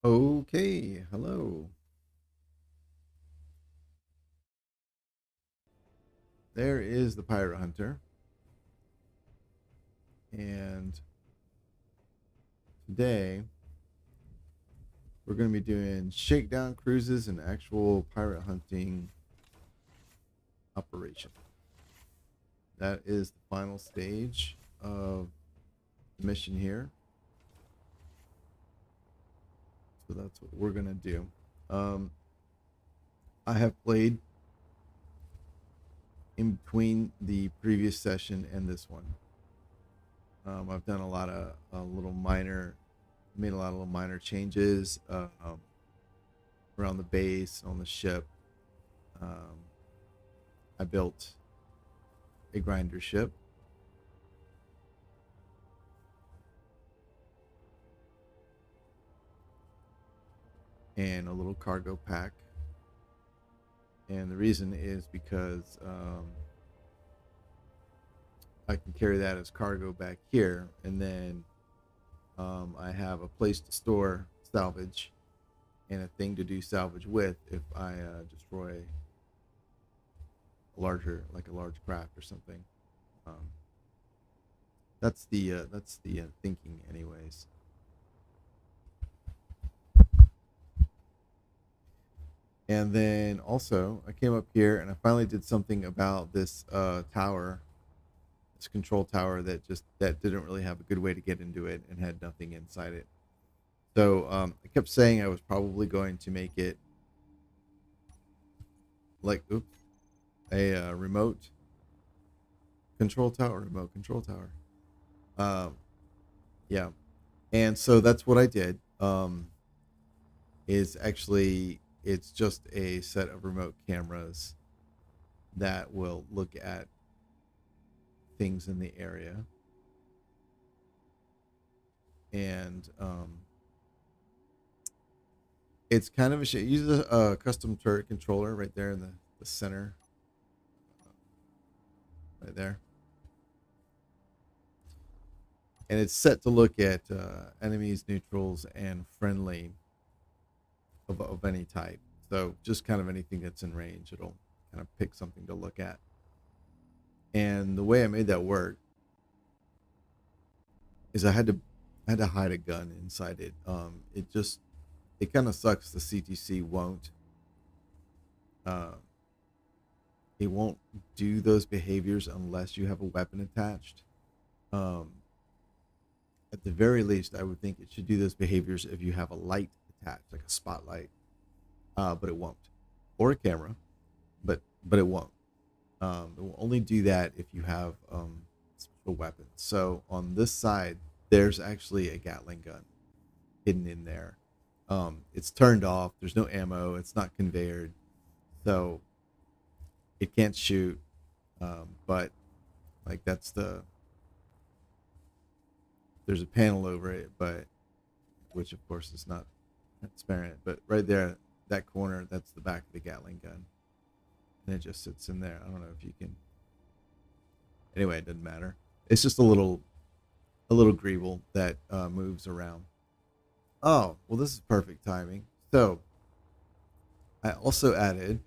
Okay, hello. There is the pirate hunter, and today we're going to be doing shakedown cruises and actual pirate hunting operation. That is the final stage of the mission here. So that's what we're going to do. Um, I have played in between the previous session and this one. I've done a lot of made a lot of little minor changes around the base on the ship. Um, I built a grinder ship, and a little cargo pack. And the reason is because I can carry that as cargo back here, and then I have a place to store salvage and a thing to do salvage with if I destroy a large craft or something. Um, that's the thinking, anyways. And then also, I came up here and I finally did something about this tower, this control tower that didn't really have a good way to get into it and had nothing inside it. So I kept saying I was probably going to make it like a remote control tower. Um, yeah, and so that's what I did. Is actually it's just a set of remote cameras that will look at things in the area, and it's kind of a shit. Use a custom turret controller right there in the center, right there, and it's set to look at enemies, neutrals, and friendly of any type. So just kind of anything that's in range, it'll kind of pick something to look at. And the way I made that work is I had to hide a gun inside it. It kind of sucks. The CTC uh, won't do those behaviors unless you have a weapon attached. Um, at the very least, I would think it should do those behaviors if you have a light attached, like a spotlight. But it won't, or a camera, but it won't. It will only do that if you have special weapons. So on this side, there's actually a Gatling gun hidden in there. It's turned off. There's no ammo. It's not conveyored, so it can't shoot. But like that's there's a panel over it, but which of course is not transparent. But right there, that corner, that's the back of the Gatling gun, and it just sits in there. I don't know if you can. Anyway, it doesn't matter. It's just a little greeble that moves around. Oh, well, this is perfect timing. So I also added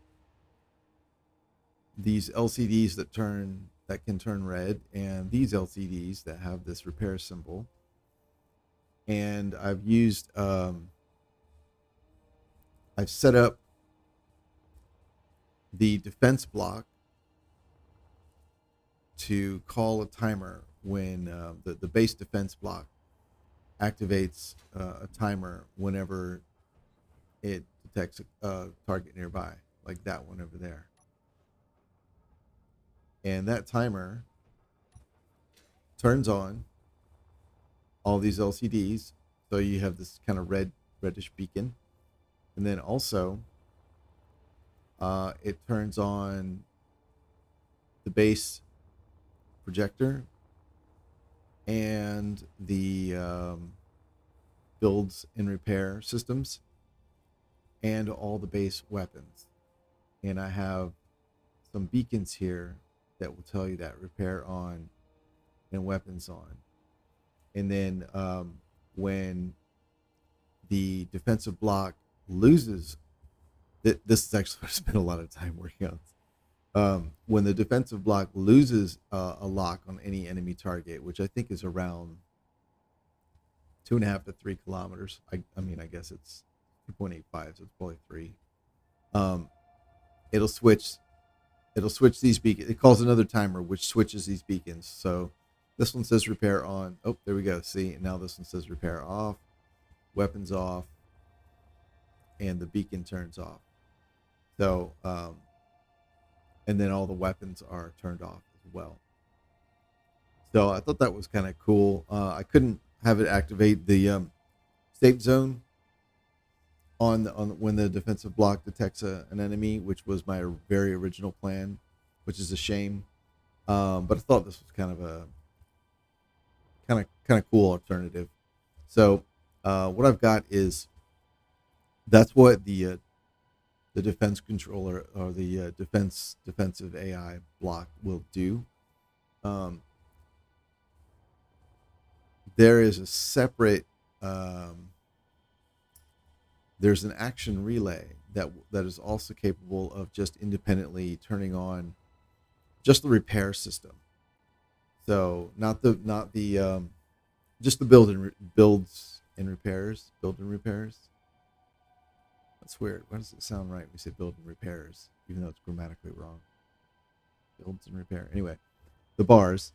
these LCDs that can turn red, and these LCDs that have this repair symbol. And I've set up the defense block to call a timer when the base defense block activates a timer whenever it detects a target nearby, like that one over there. And that timer turns on all these LCDs, so you have this kind of reddish beacon, and then also it turns on the base projector and the builds and repair systems and all the base weapons. And I have some beacons here that will tell you that repair on and weapons on. And then when the defensive block loses, this is actually what I spent a lot of time working on. When the defensive block loses a lock on any enemy target, which I think is around 2.5 to 3 kilometers. I mean, I guess it's 2.85, so it's probably 3. Um, it'll switch. It'll switch these beacons. It calls another timer, which switches these beacons. So this one says repair on. Oh, there we go. See, now this one says repair off, weapons off, and the beacon turns off. So, and then all the weapons are turned off as well. So I thought that was kind of cool. I couldn't have it activate the safe zone on when the defensive block detects an enemy, which was my very original plan, which is a shame. But I thought this was kind of a cool alternative. So what I've got is that's what the defense controller or the defensive AI block will do. There is a separate there's an action relay that is also capable of just independently turning on just the repair system. So not the just the build and repairs. That's weird. Why does it sound right when we say build and repairs, even though it's grammatically wrong? Builds and repair. Anyway, the bars.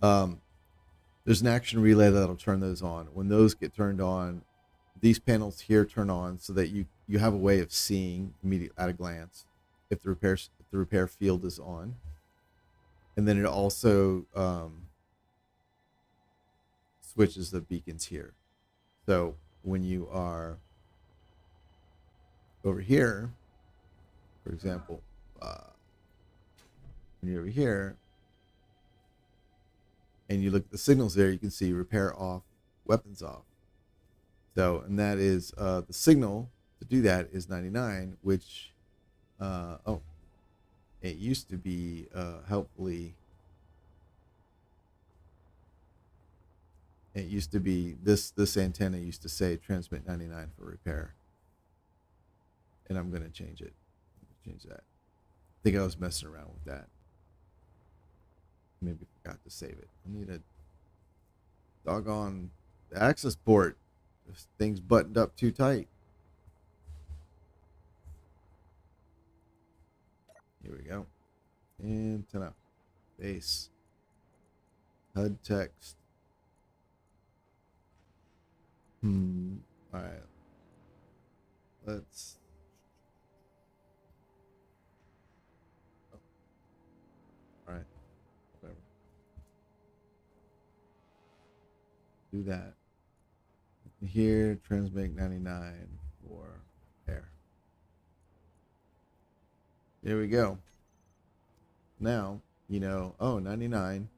There's an action relay that'll turn those on. When those get turned on, these panels here turn on so that you have a way of seeing immediately at a glance if the repair field is on. And then it also switches the beacons here. So when you are over here, for example, when you're over here and you look at the signals there, you can see repair off, weapons off. So, and that is the signal to do that is 99, which it used to be helpfully. It used to be this antenna used to say transmit 99 for repair, and I'm going to change it. Change that. I think I was messing around with that. Maybe forgot to save it. I need a doggone access port. This thing's buttoned up too tight. Here we go. Antenna. Base. HUD text. All right. Let's. All right. Whatever. Do that. Here, transmit 99 for air. There we go. Now, 99.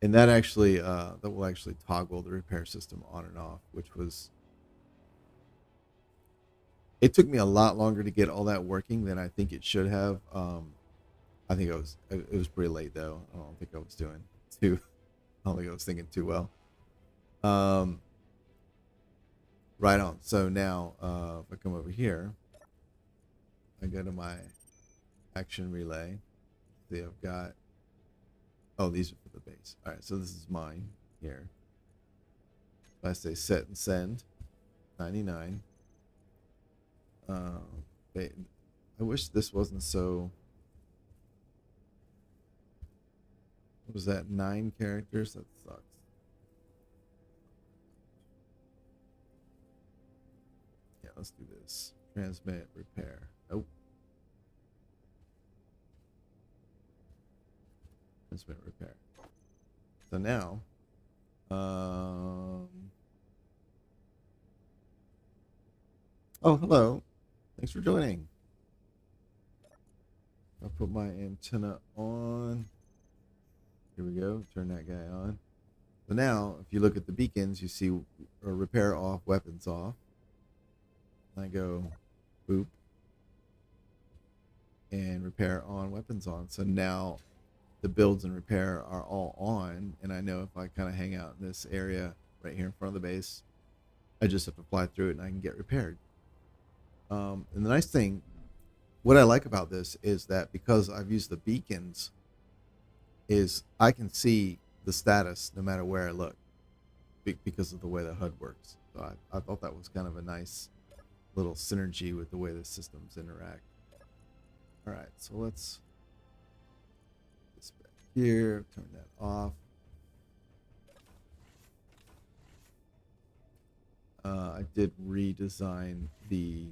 And that actually, that will actually toggle the repair system on and off, which was, it took me a lot longer to get all that working than I think it should have. I think it was pretty late though. I don't think I was doing I don't think I was thinking too well. Right on. So now, if I come over here, I go to my action relay. See, I've got, oh, these are for the base. All right, so this is mine here. If I say set and send, 99. I wish this wasn't so. What was that? 9 characters? That sucks. Yeah, let's do this. Transmit, repair. Nope. Transmit, repair. So now, oh, hello. Thanks for joining. I'll put my antenna on. Here we go. Turn that guy on. So now, if you look at the beacons, you see repair off, weapons off. I go boop. And repair on, weapons on. So now the builds and repair are all on. And I know if I kind of hang out in this area right here in front of the base, I just have to fly through it and I can get repaired. And the nice thing, what I like about this is that because I've used the beacons, is I can see the status no matter where I look because of the way the HUD works. So I thought that was kind of a nice little synergy with the way the systems interact. All right, so let's put this back here, turn that off. I did redesign the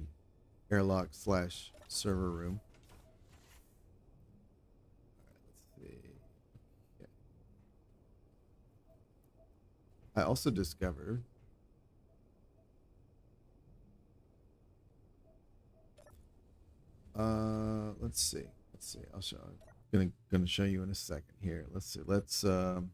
airlock slash server room. All right, let's see. Okay. I also discovered let's see. I'll show. I'm gonna show you in a second here. Let's see. Let's okay.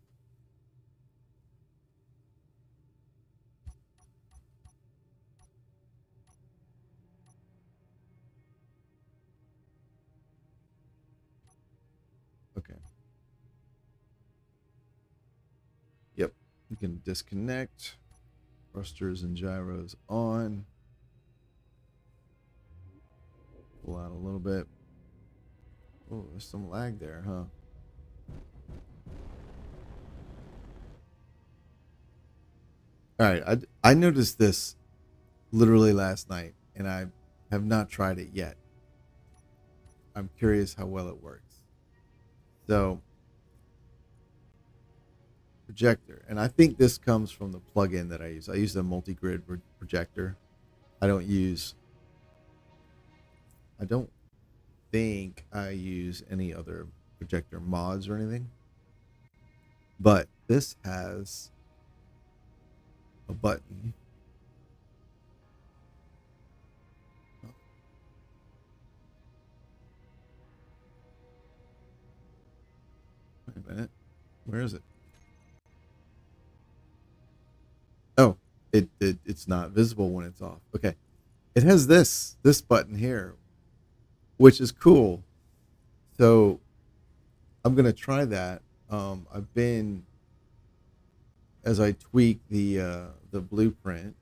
Yep. You can disconnect. Thrusters and gyros on. Pull out a little bit. Oh, there's some lag there, huh? All right, I noticed this literally last night, and I have not tried it yet. I'm curious how well it works. So, projector, and I think this comes from the plugin that I use. I use the multi-grid projector. I don't think I use any other projector mods or anything. But this has a button. Wait a minute. Where is it? Oh, it's not visible when it's off. Okay. It has this button here, which is cool. So I'm gonna try that. I've been as I tweak the blueprint.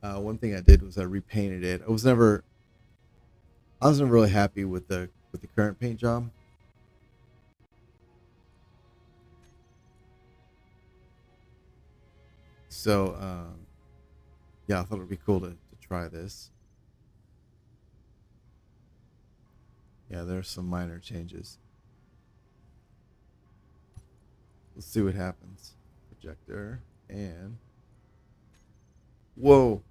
One thing I did was I repainted it. I wasn't really happy with the current paint job. So yeah, I thought it'd be cool to try this. Yeah, there's some minor changes. Let's see what happens. Projector and whoa,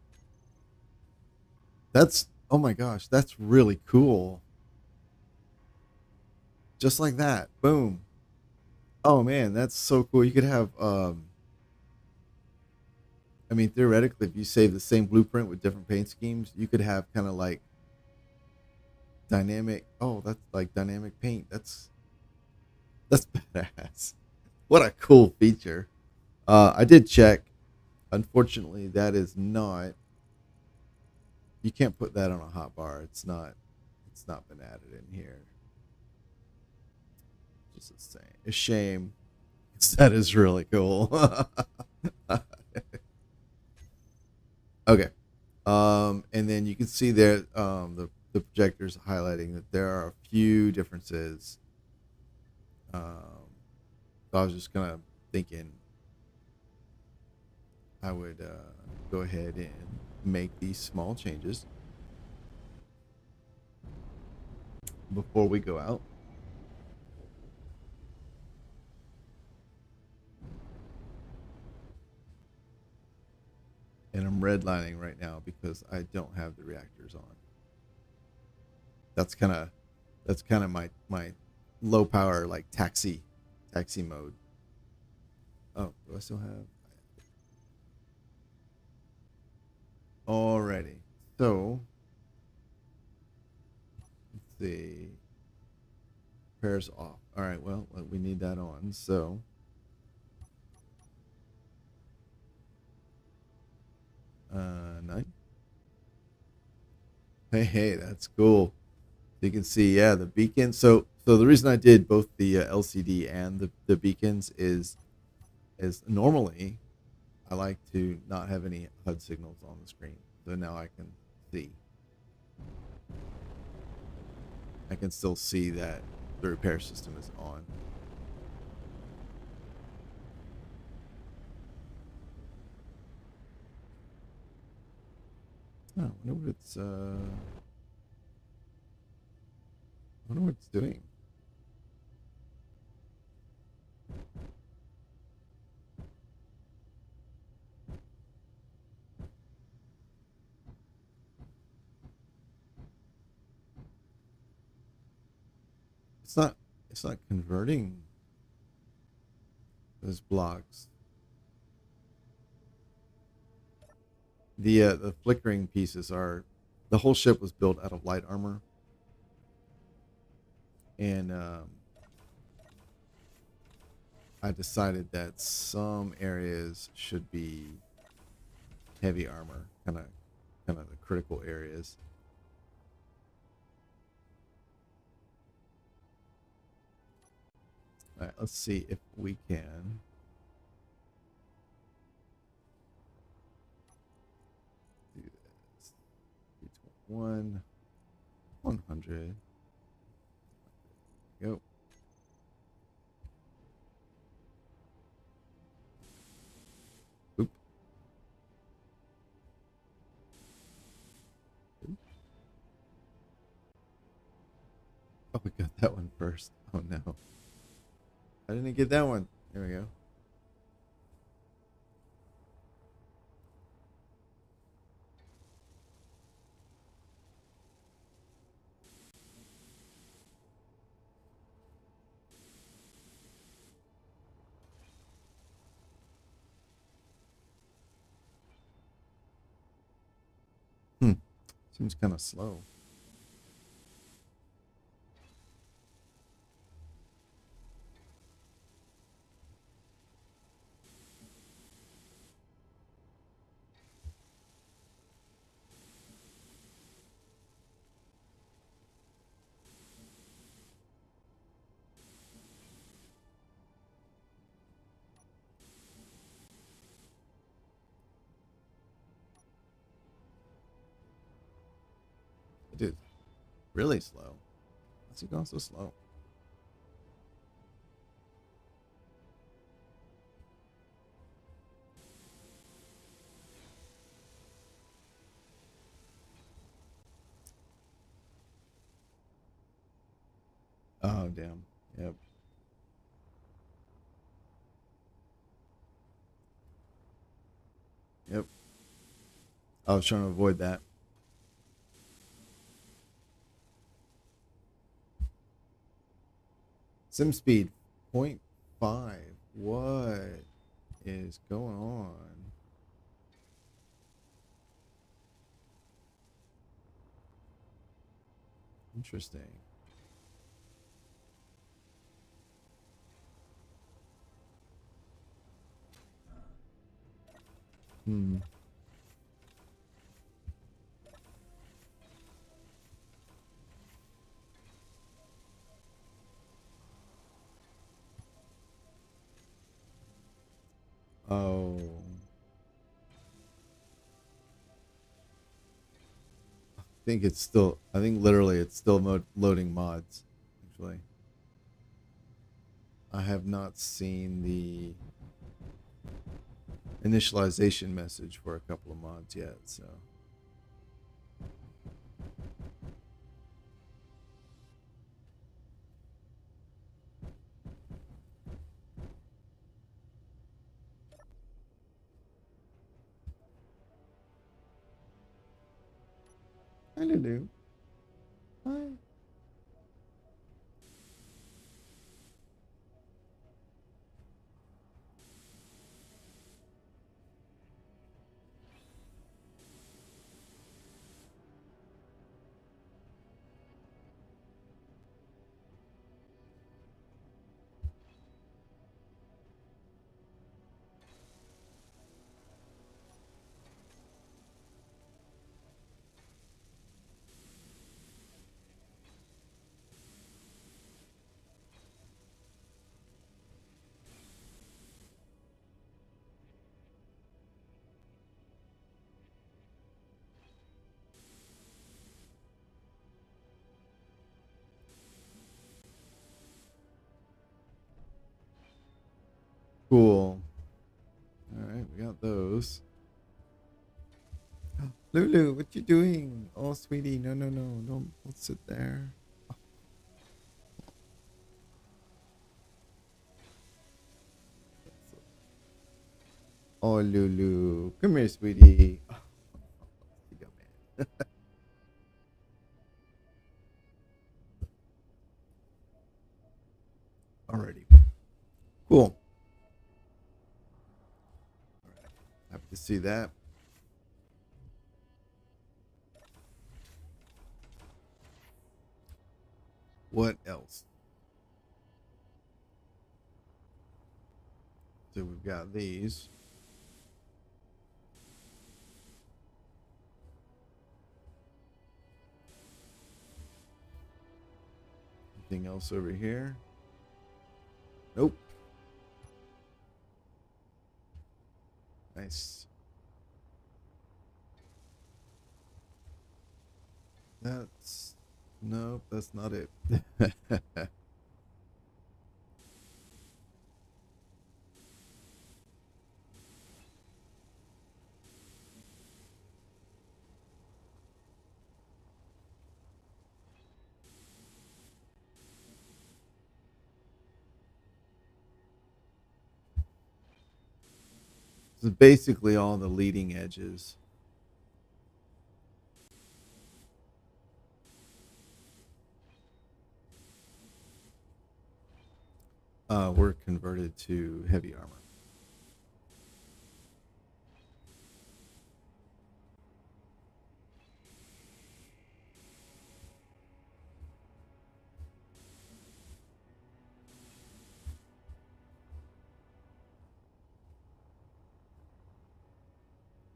that's oh my gosh, that's really cool. Just like that, boom. Oh man, that's so cool. You could have I mean, theoretically, if you save the same blueprint with different paint schemes, you could have kind of like dynamic. Oh, that's like dynamic paint. That's badass. What a cool feature. I did check. Unfortunately, that is not. You can't put that on a hotbar. It's not. It's not been added in here. Just insane. A shame. 'Cause that is really cool. Okay. And then you can see there the projectors highlighting that there are a few differences. So I was just kind of thinking I would go ahead and make these small changes before we go out. And I'm redlining right now because I don't have the reactors on. That's kind of my low power like taxi mode. Oh, do I still have? Alrighty. So let's see. Pairs off. All right. Well, we need that on. So nine. Hey, that's cool. You can see, yeah, the beacon. So the reason I did both the LCD and the beacons is normally I like to not have any HUD signals on the screen. So now I can see. I can still see that the repair system is on. Oh, I wonder what it's doing. It's not converting those blocks. The flickering pieces are, the whole ship was built out of light armor, and I decided that some areas should be heavy armor, kind of the critical areas. All right, let's see if we can do this. 321, 100. Go. Oop. Oop. Oh, we got that one first. Oh no. I didn't get that one. There we go. Seems kind of slow. It is really slow. What's he going so slow? Oh, damn. Yep. Yep. I was trying to avoid that. Sim speed 0.5. What is going on? Interesting. Hmm. Oh. I think literally it's still loading mods, actually. I have not seen the initialization message for a couple of mods yet, so. I don't know. Hi. Cool. All right, we got those. Lulu, what you doing? Oh, sweetie, no, no, no, don't sit there. Oh, Lulu, come here, sweetie. Oh, you go, man. Alrighty, cool. Happy to see that. What else? So we've got these. Anything else over here? Nope. Nice. That's nope, that's not it. This is basically all the leading edges. Were converted to heavy armor.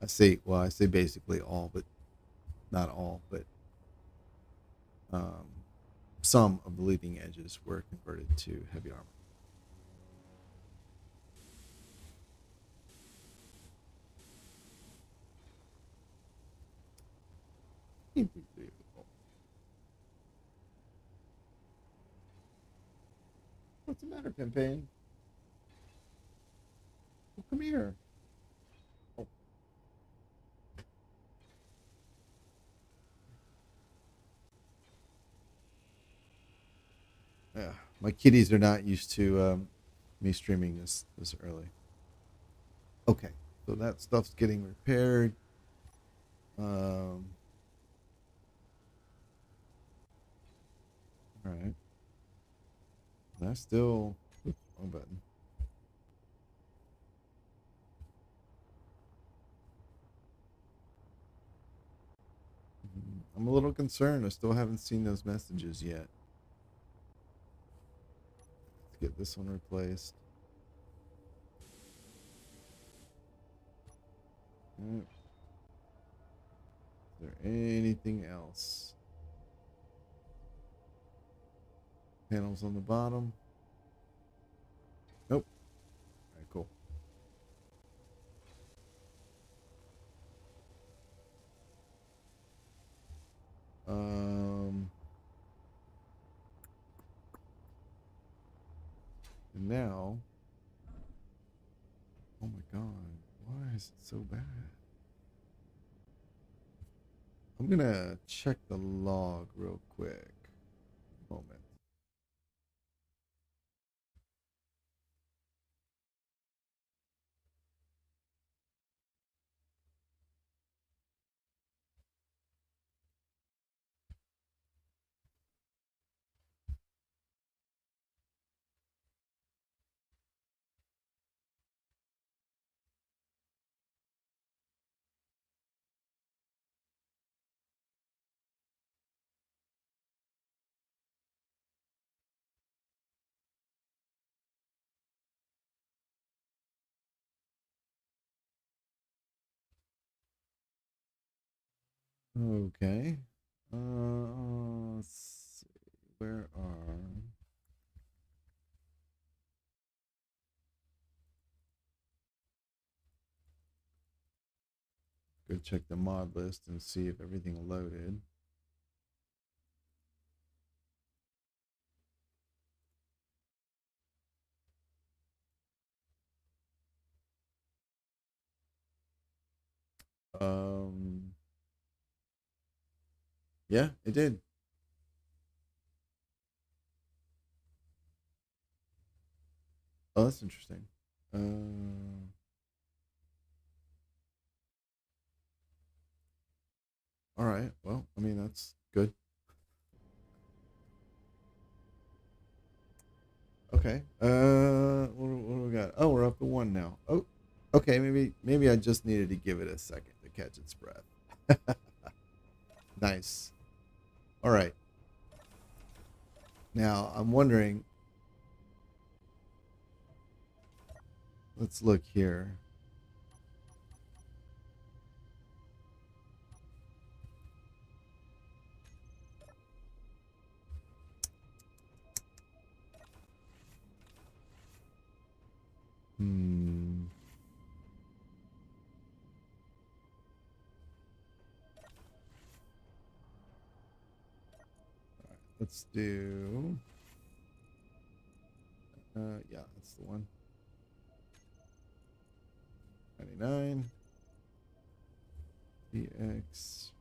I say basically all, but not all, but um, some of the leading edges were converted to heavy armor. What's the matter, Pimpin? Well, come here. Oh. Yeah, my kitties are not used to me streaming this early. Okay, so that stuff's getting repaired. All right. That's still oops, wrong button. I'm a little concerned. I still haven't seen those messages yet. Let's get this one replaced. Is there anything else? Panels on the bottom. Nope. All right, cool. Um, and now, oh my God, why is it so bad? I'm gonna check the log real quick. Moment. Okay. Let's see. Where are? Go check the mod list and see if everything loaded. Yeah, it did. Oh, that's interesting. All right. Well, I mean, that's good. Okay. What do we got? Oh, we're up to one now. Oh, okay. Maybe I just needed to give it a second to catch its breath. Nice. All right. Now I'm wondering. Let's look here. Hmm. Let's do. Yeah, that's the one. 99. PX.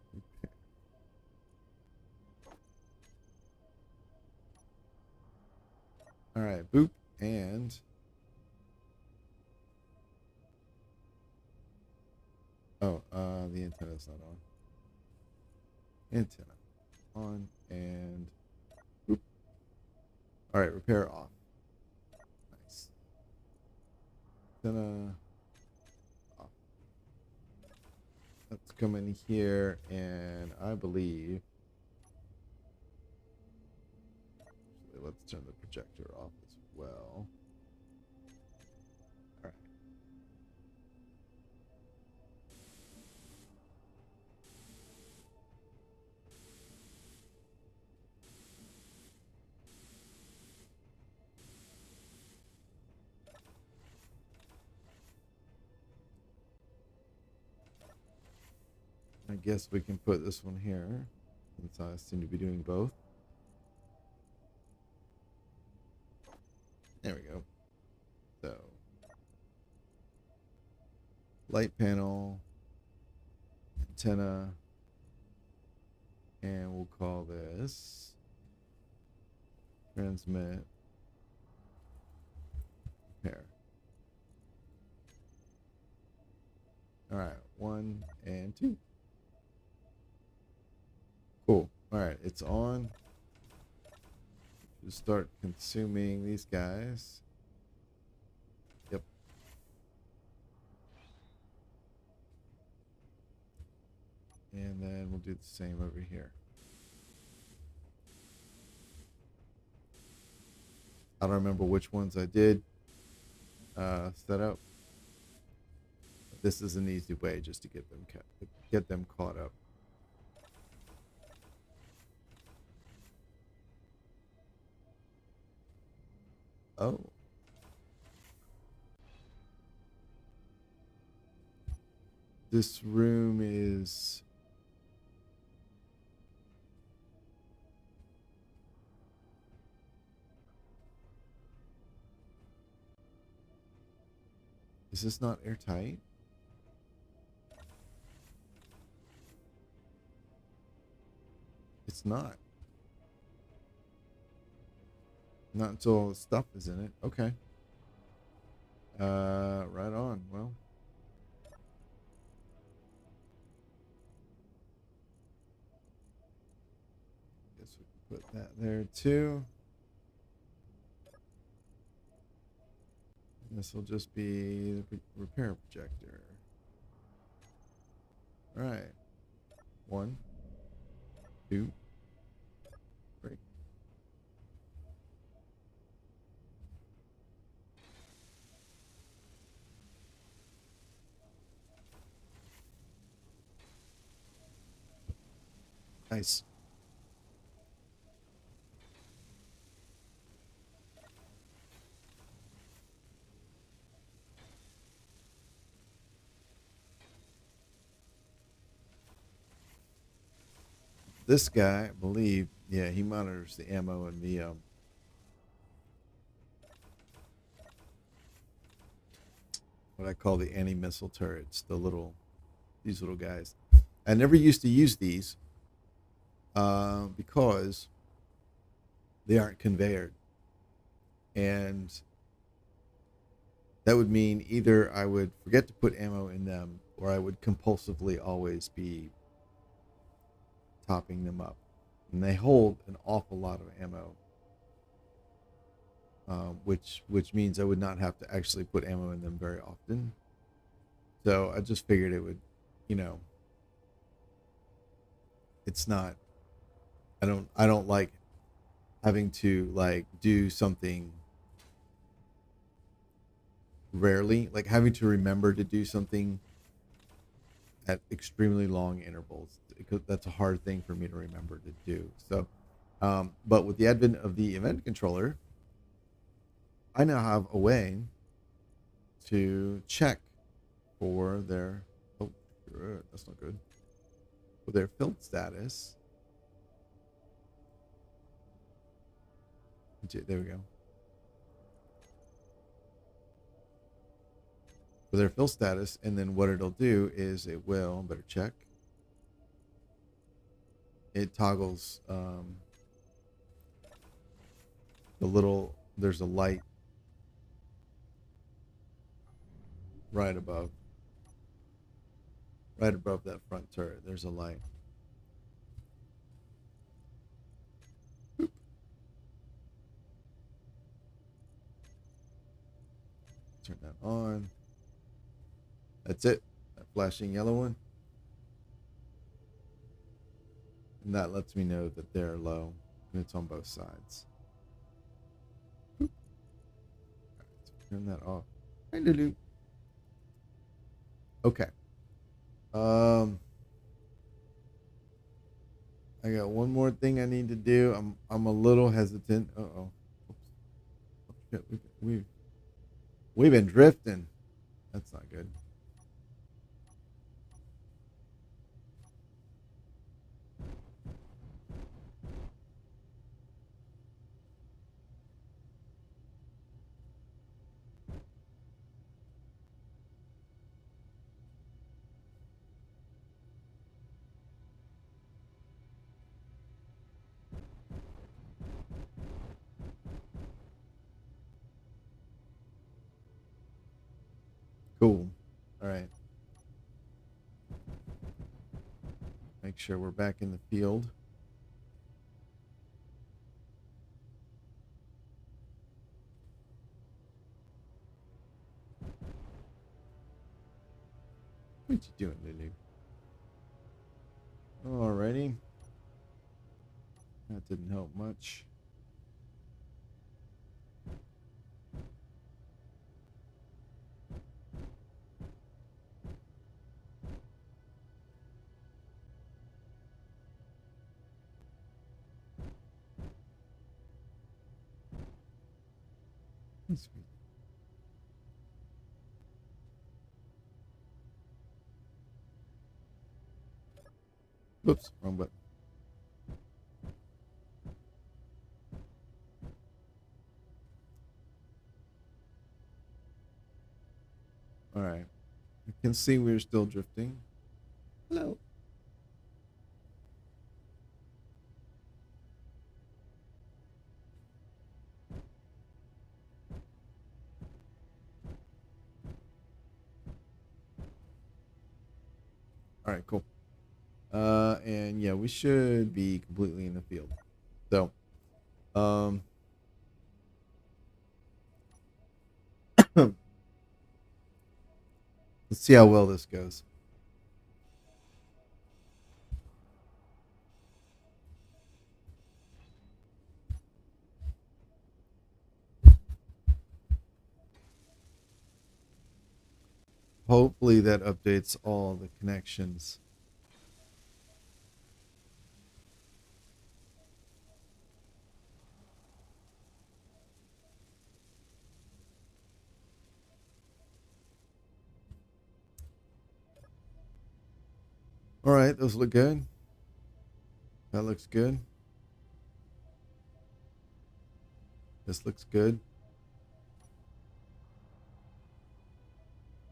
All right, boop, and oh, the antenna's not on. Antenna on and boop. All right, repair off. Nice. Antenna off. Let's come in here, and I believe. Actually, let's turn the projector off as well. All right. I guess we can put this one here, since I seem to be doing both. There we go. So, light panel, antenna, and we'll call this transmit pair. All right, 1 and 2. Cool. All right, it's on. Just start consuming these guys. Yep. And then we'll do the same over here. I don't remember which ones I did set up. But this is an easy way just to get them caught up. Oh. This room is. Is this not airtight? It's not. Not until all the stuff is in it. Okay. Right on. Well. Guess we can put that there too. And this will just be the repair projector. All right. 1, 2, 3. Nice. This guy, I believe, yeah, he monitors the ammo and the what I call the anti-missile turrets, these little guys. I never used to use these, because they aren't conveyed. And that would mean either I would forget to put ammo in them or I would compulsively always be topping them up. And they hold an awful lot of ammo, which means I would not have to actually put ammo in them very often. So I just figured it would, you know, it's not. I don't like having to like do something rarely, like having to remember to do something at extremely long intervals. That's a hard thing for me to remember to do. So, but with the advent of the event controller, I now have a way to check for their, oh, that's not good, for their filled status. There we go. For their fill status, and then what it'll do is it will, better check, it toggles the little, there's a light right above that front turret. There's a light. Boop. Turn that on. That's it. That flashing yellow one. And that lets me know that they're low. And it's on both sides. Boop. Right, so turn that off. Okay. I got one more thing I need to do. I'm a little hesitant. Uh-oh. Oops. We've been drifting. That's not good. Cool. All right. Make sure we're back in the field. What you doing, Lulu? Alrighty. That didn't help much. Sweet. Whoops, wrong button. All right. You can see we're still drifting. Hello. All right, cool. And yeah, we should be completely in the field. So, let's see how well this goes. Hopefully that updates all the connections. All right, those look good. That looks good. This looks good.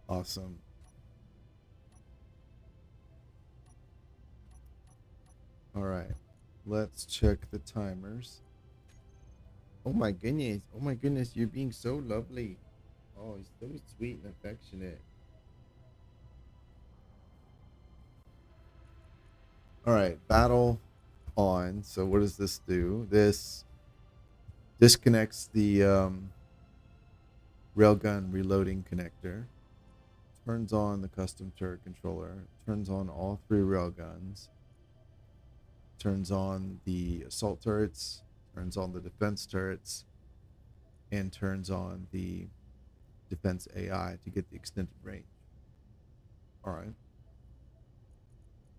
Awesome. All right. Let's check the timers. Oh my goodness. Oh my goodness. You're being so lovely. Oh, he's so sweet and affectionate. All right. Battle on. So what does this do? This disconnects the railgun reloading connector. Turns on the custom turret controller. Turns on all three railguns. Turns on the assault turrets. Turns on the defense turrets. And turns on the defense AI to get the extended range. All right.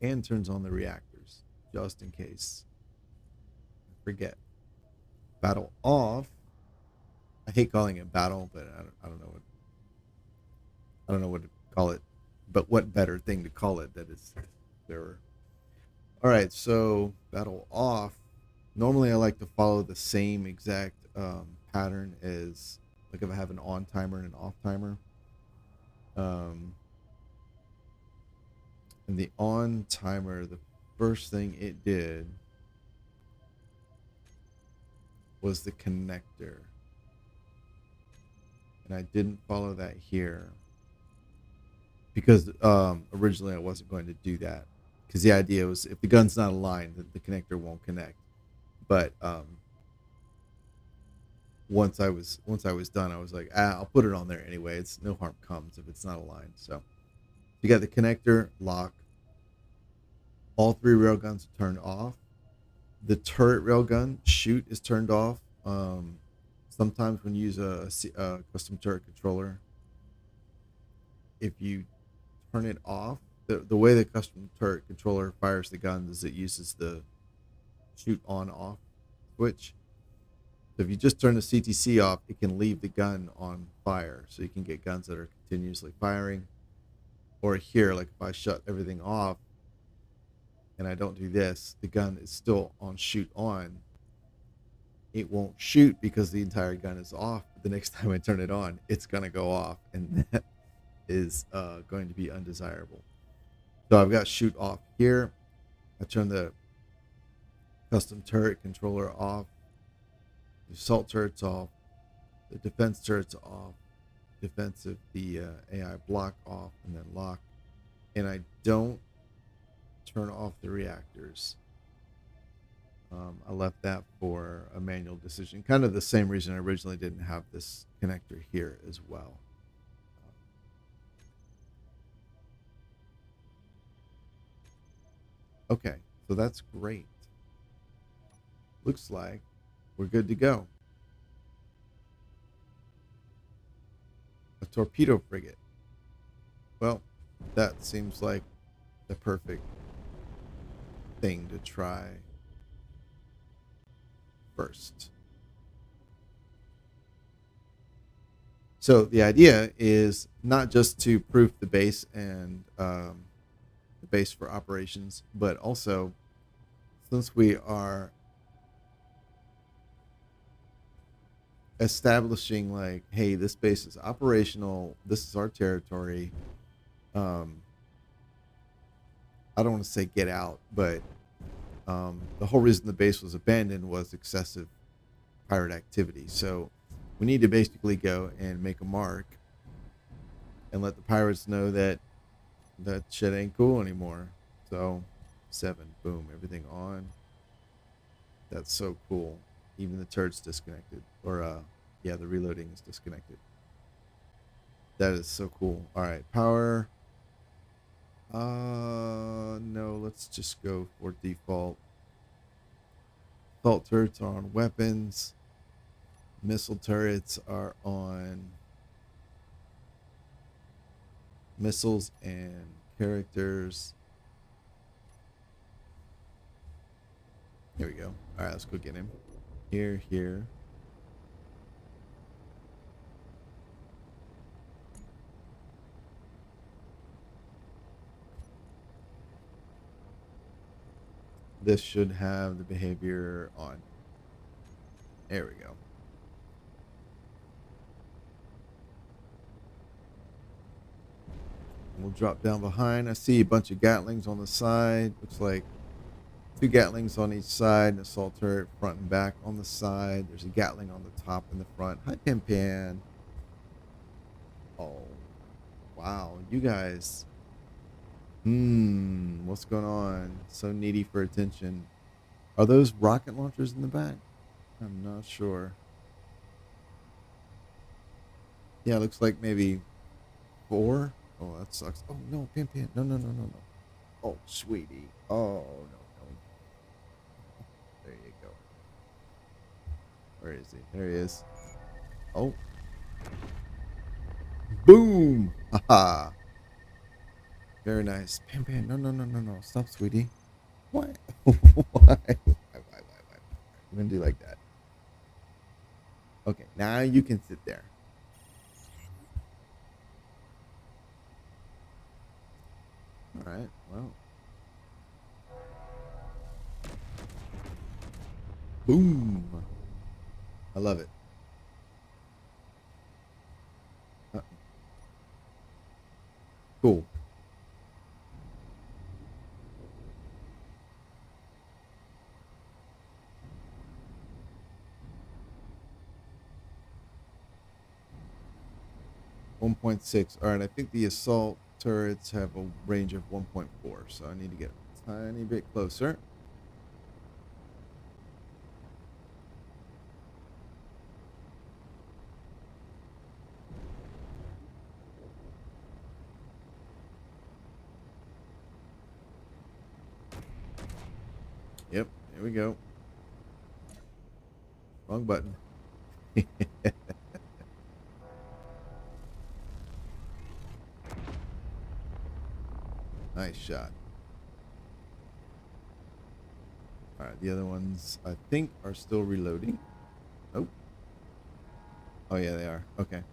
And turns on the reactors just in case I forget. Battle off. I hate calling it battle, but I don't know what to call it. But what better thing to call it that is clearer? All right, so battle off. Normally, I like to follow the same exact pattern as like if I have an on timer and an off timer. Um, and the on timer, the first thing it did was the connector. And I didn't follow that here because originally I wasn't going to do that because the idea was if the gun's not aligned, the connector won't connect. But once I was done, I was like, I'll put it on there anyway. It's no harm comes if it's not aligned. So you got the connector lock. All three railguns are turned off. The turret railgun shoot is turned off. Sometimes when you use a custom turret controller, if you turn it off, the way the custom turret controller fires the guns is it uses the shoot on off switch. So if you just turn the CTC off, it can leave the gun on fire. So you can get guns that are continuously firing. Or here, like if I shut everything off and I don't do this, the gun is still on shoot on. It won't shoot because the entire gun is off. But the next time I turn it on, it's going to go off. And that is going to be undesirable. So I've got shoot off here. I turn the custom turret controller off. The assault turret's off. The defense turret's off. Defensive, the AI block off and then lock. And I don't turn off the reactors. I left that for a manual decision. Kind of the same reason I originally didn't have this connector here as well. Okay, so that's great. Looks like we're good to go. A torpedo frigate. Well, that seems like the perfect thing to try first. So the idea is not just to proof the base and the base for operations, but also since we are establishing like, hey, this base is operational, this is our territory. I don't want to say get out, but the whole reason the base was abandoned was excessive pirate activity. So we need to basically go and make a mark and let the pirates know that that shit ain't cool anymore. So 7, boom, everything on. That's so cool. Even the turret's disconnected, or yeah, the reloading is disconnected. That is so cool. All right, power. No, let's just go for default. Assault turrets are on weapons. Missile turrets are on missiles and characters. Here we go. All right, let's go get him. Here. This should have the behavior on. There we go. We'll drop down behind. I see a bunch of Gatlings on the side. Looks like 2 Gatlings on each side, an assault turret front and back on the side. There's a Gatling on the top and the front. Hi, Pan Pan. Oh, wow. You guys. What's going on? So needy for attention. Are those rocket launchers in the back? I'm not sure. Yeah, looks like maybe 4. Oh, that sucks. Oh, no, Pan Pan. No, no, no, no, no. Oh, sweetie. Oh, no, no. There you go. Where is he? There he is. Oh. Boom. Haha. Very nice. Pan Pan. No, no, no, no, no. Stop, sweetie. Why? Why? Why? You gonna do like that? Okay, now you can sit there. All right. Well. Boom. I love it. Uh, cool. One 1.6. All right. I think the assault turrets have a range of 1.4, so I need to get a tiny bit closer. Yep. There we go. Wrong button. Nice shot. All right, the other ones I think are still reloading. Oh. Oh yeah, they are. Okay.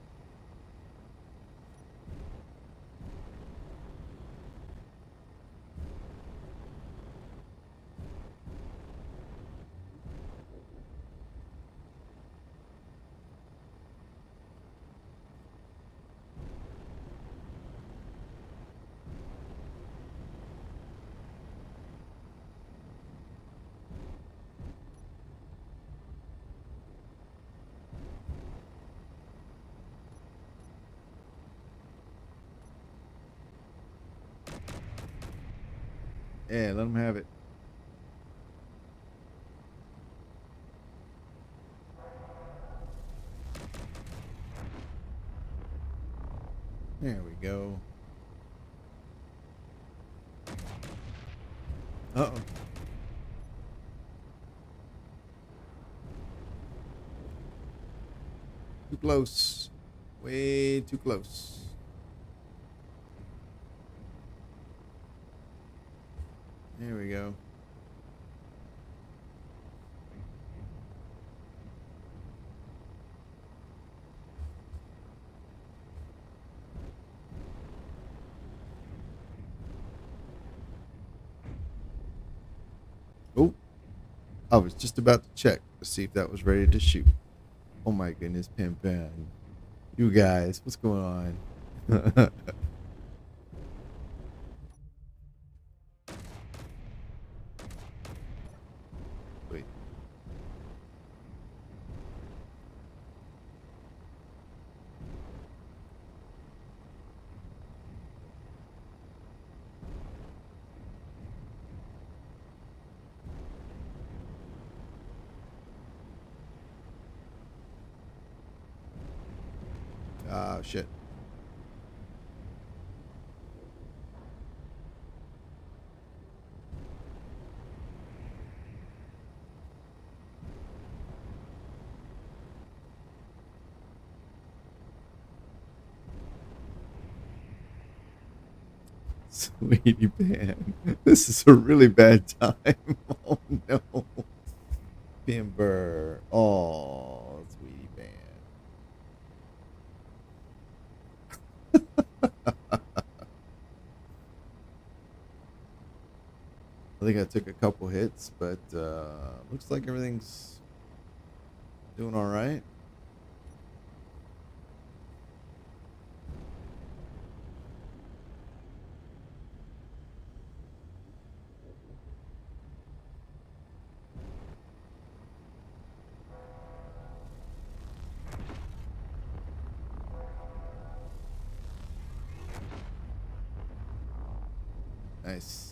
Yeah, let them have it. There we go. Uh-oh. Too close. Way too close. There we go. Oh, I was just about to check to see if that was ready to shoot. Oh my goodness, Pim Pam. You guys, what's going on? Wait. Ah, shit. Sweetie Pan. This is a really bad time. Oh no. Pimber. Oh, Sweetie Pan. I think I took a couple hits, but looks like everything's doing all right. Nice.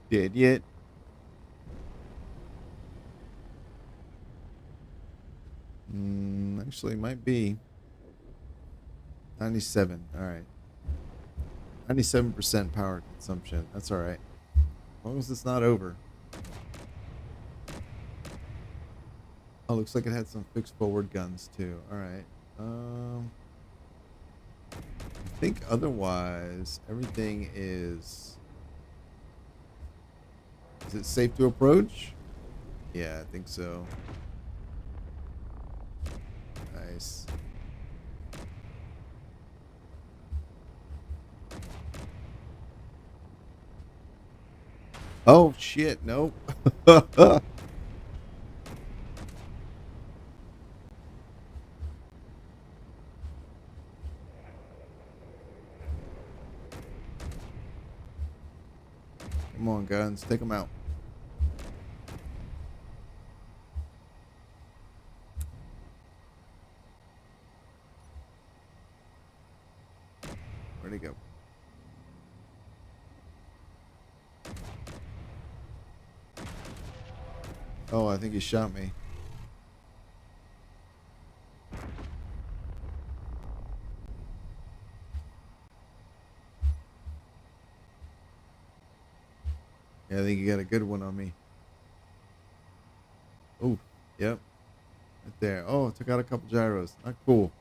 Dead yet? Actually, might be 97. All right, 97% power consumption. That's all right, as long as it's not over. Oh, looks like it had some fixed forward guns too. All right. I think otherwise everything is. Is it safe to approach? Yeah, I think so. Nice. Oh shit! Nope. Come on, guns, take them out. Where'd he go? Oh, I think he shot me. Yeah, I think you got a good one on me. Oh, yep. Right there. Oh, took out a couple gyros. Not cool.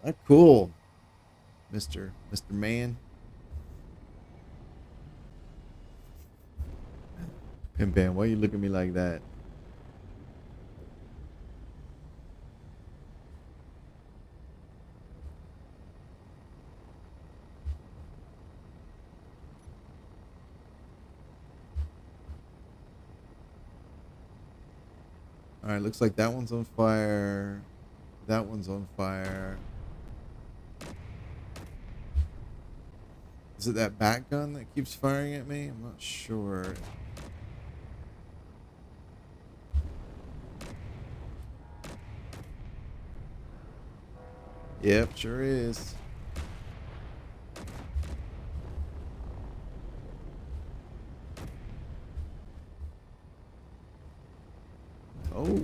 Not cool. Mr. Man. Pim Pam, why you look at me like that? Alright, looks like that one's on fire. That one's on fire. Is it that bat gun that keeps firing at me? I'm not sure. Yep, sure is. Oh.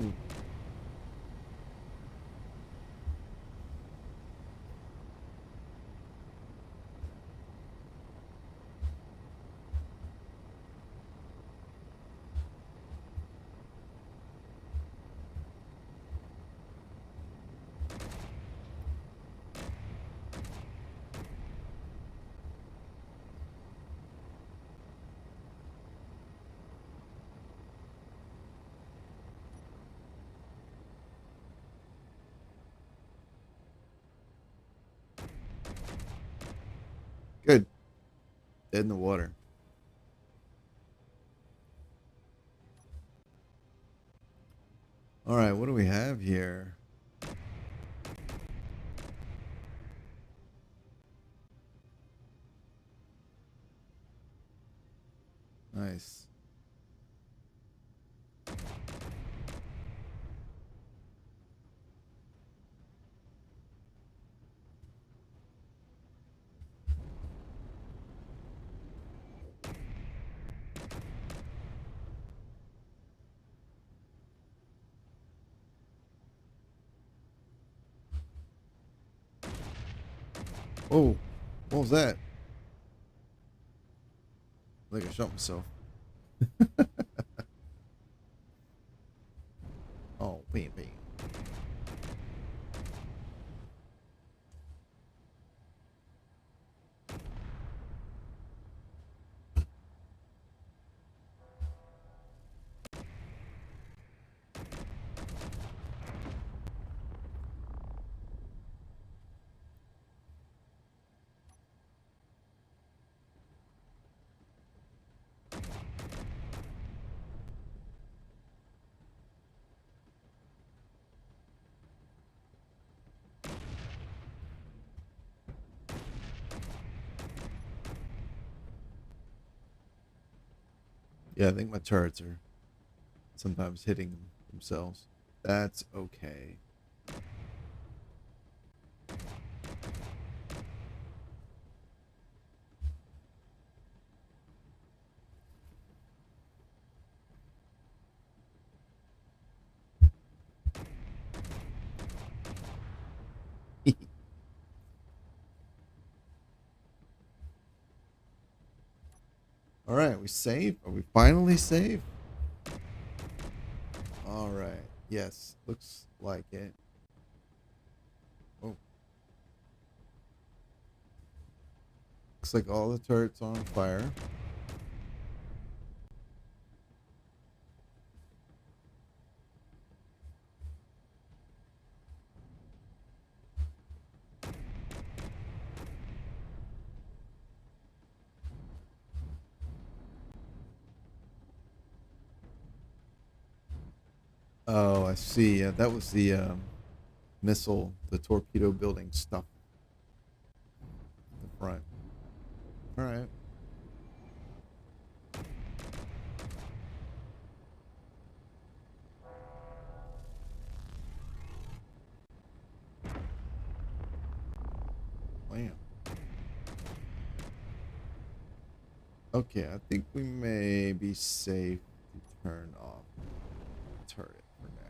Good. Dead in the water. Alright, what do we have here? Nice. Oh, what was that? I think I shot myself. Oh, bam, bam. Yeah, I think my turrets are sometimes hitting themselves. That's okay. All right, we save. Are we finally saved? All right. Yes, looks like it. Oh, looks like all the turrets are on fire. Oh, I see. Yeah, that was the missile, the torpedo building stuff in the front. All right. Bam. Okay, I think we may be safe to turn off the turret for now.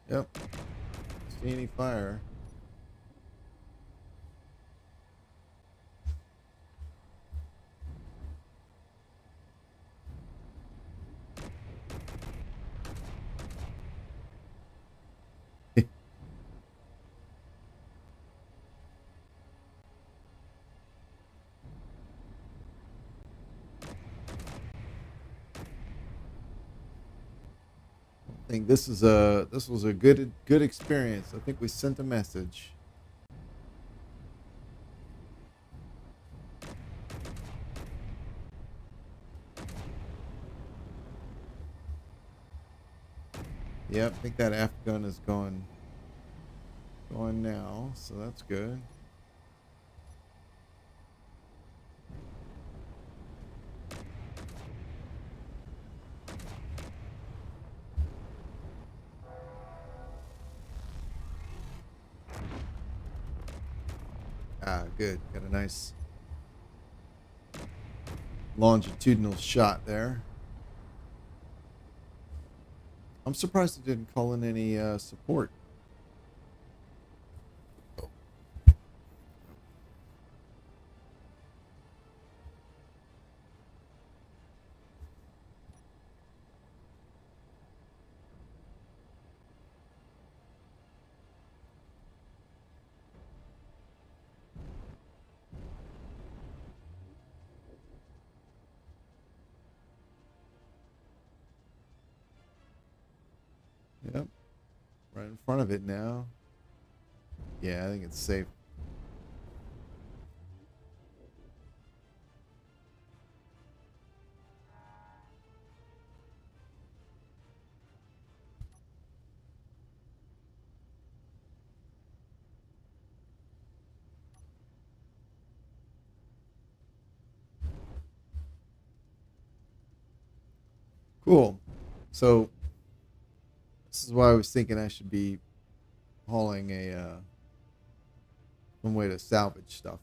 Yep. See any fire? I think this was a good experience. I think we sent a message. Yep, I think that Afghan is going now, so that's good. Ah, good. Got a nice longitudinal shot there. I'm surprised it didn't call in any support. Yep, right in front of it now. Yeah, I think it's safe. Cool. So this is why I was thinking I should be hauling a some way to salvage stuff.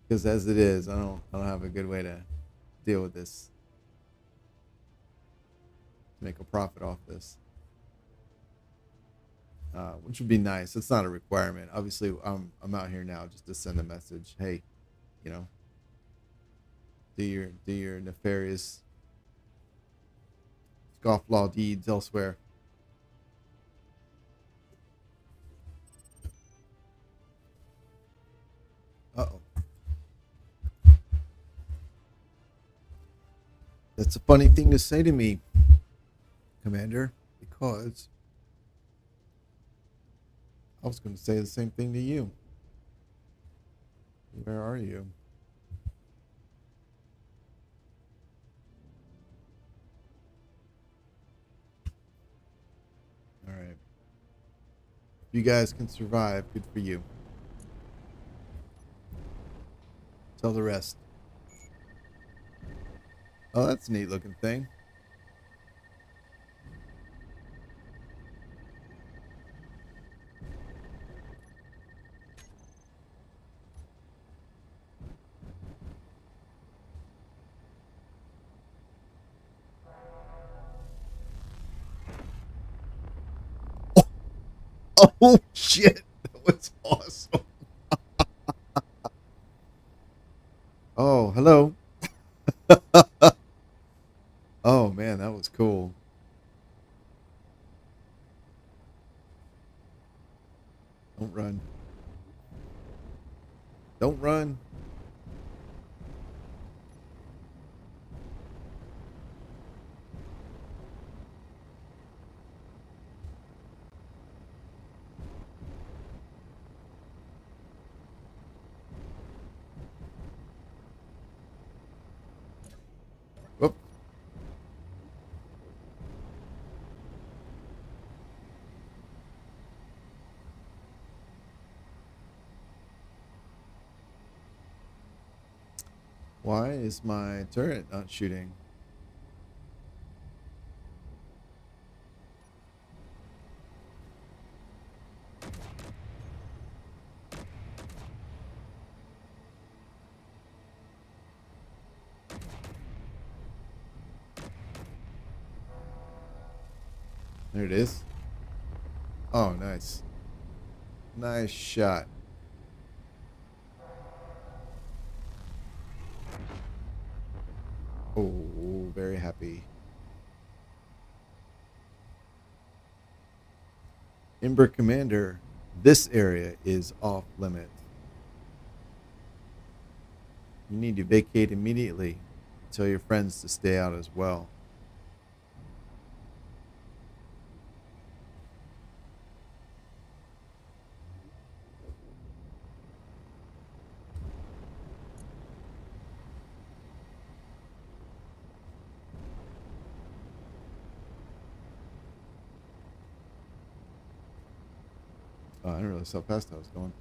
Because as it is, I don't have a good way to deal with this to make a profit off this. Which would be nice. It's not a requirement. Obviously, I'm out here now just to send a message. Hey, you know, do your nefarious scofflaw deeds elsewhere. Uh oh. That's a funny thing to say to me, Commander, because I was going to say the same thing to you. Where are you? You guys can survive. Good for you. Tell the rest. Oh, that's a neat looking thing. Oh shit, that was awesome. Oh, hello. Oh man, that was cool. Don't run. Don't run. Whoop. Why is my turret not shooting? There it is. Oh, nice. Nice shot. Oh, very happy. Ember Commander, this area is off limit. You need to vacate immediately. Tell your friends to stay out as well. Oh, I didn't realize how fast I was going.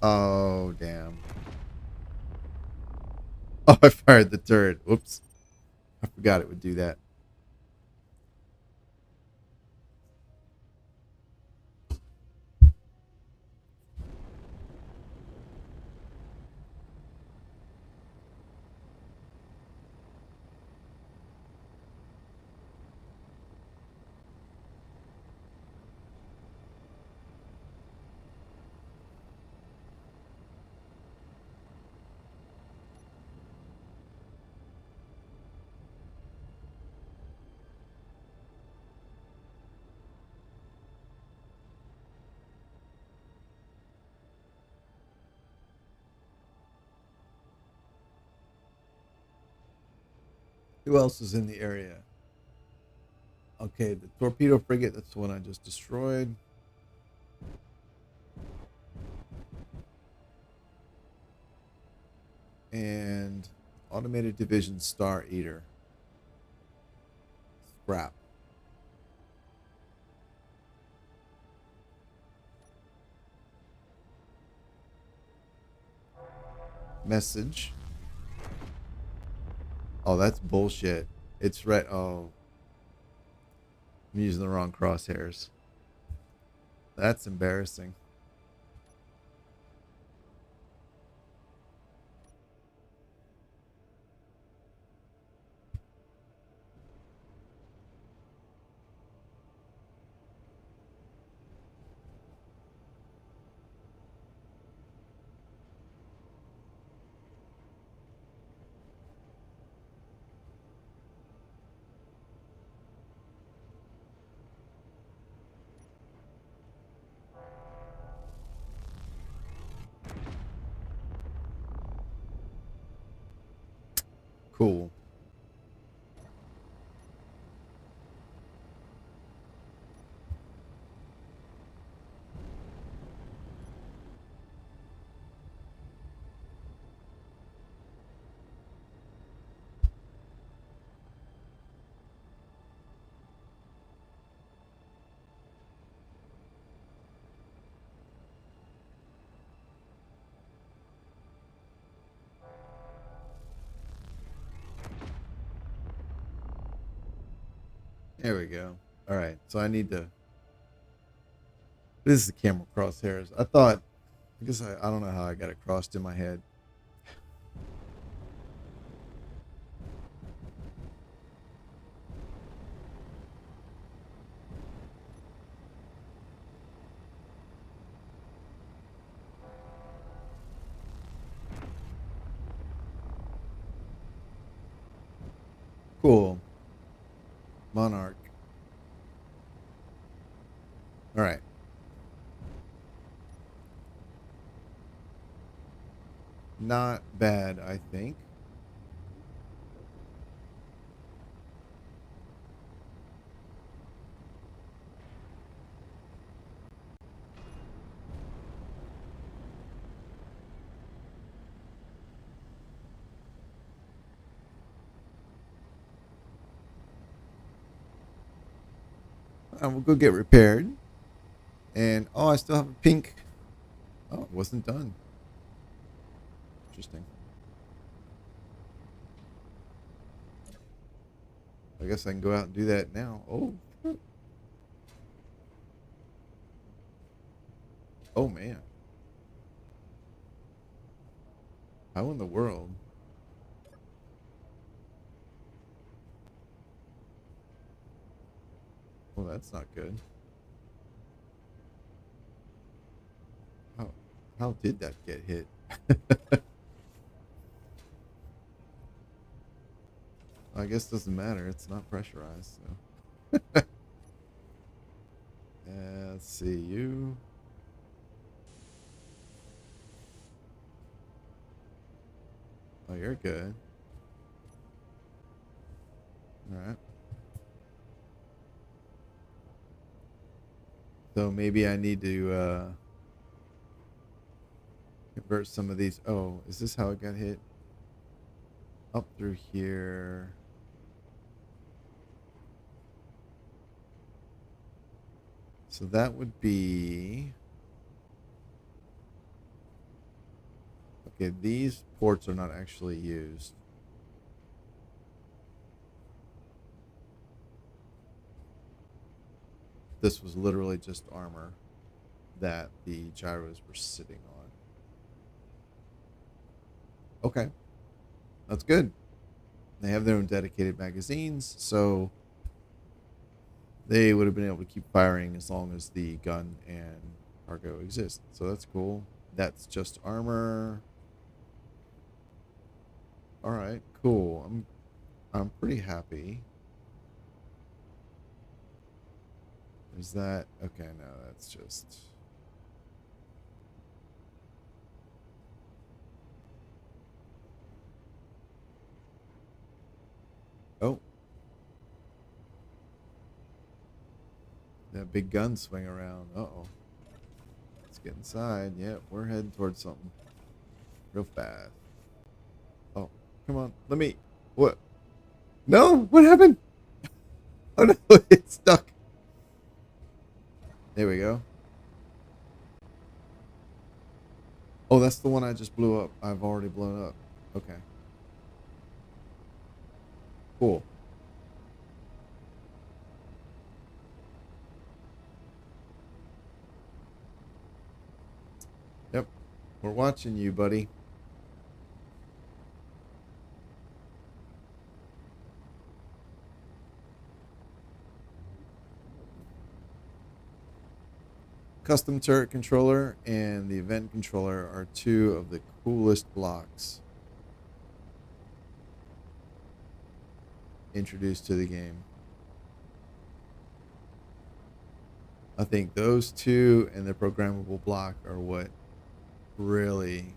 Oh, damn. Oh, I fired the turret. Whoops. I forgot it would do that. Who else is in the area? Okay, the torpedo frigate. That's the one I just destroyed. And automated division Star Eater. Scrap. Message. Oh, that's bullshit. It's right. Oh, I'm using the wrong crosshairs. That's embarrassing. Cool. There we go. All right. So I need to. This is the camera crosshairs. I thought. I guess I don't know how I got it crossed in my head. Cool. Monarch. All right. Not bad, I think. We'll go get repaired. And oh, I still have a pink. Oh, it wasn't done. Interesting. I guess I can go out and do that now. Oh. Oh man. How in the world? Well, that's not good. How how did that get hit? I guess it doesn't matter. It's not pressurized. So. Let's see you. Oh, you're good. All right. So maybe I need to convert some of these. Oh, is this how it got hit? Up through here. So that would be... Okay, these ports are not actually used. This was literally just armor that the gyros were sitting on. Okay, that's good. They have their own dedicated magazines, so they would have been able to keep firing as long as the gun and cargo exist. So that's cool. That's just armor. All right, cool. I'm pretty happy. Is that okay? No, that's just. Oh, that big gun swing around. Uh-oh. Let's get inside. Yep, we're heading towards something real fast. Oh, come on. Let me. What? No, what happened? Oh no, it's stuck. There we go. Oh, that's the one I just blew up. I've already blown up. Okay. Cool. Yep. We're watching you, buddy. Custom turret controller and the event controller are two of the coolest blocks introduced to the game. I think those two and the programmable block are what really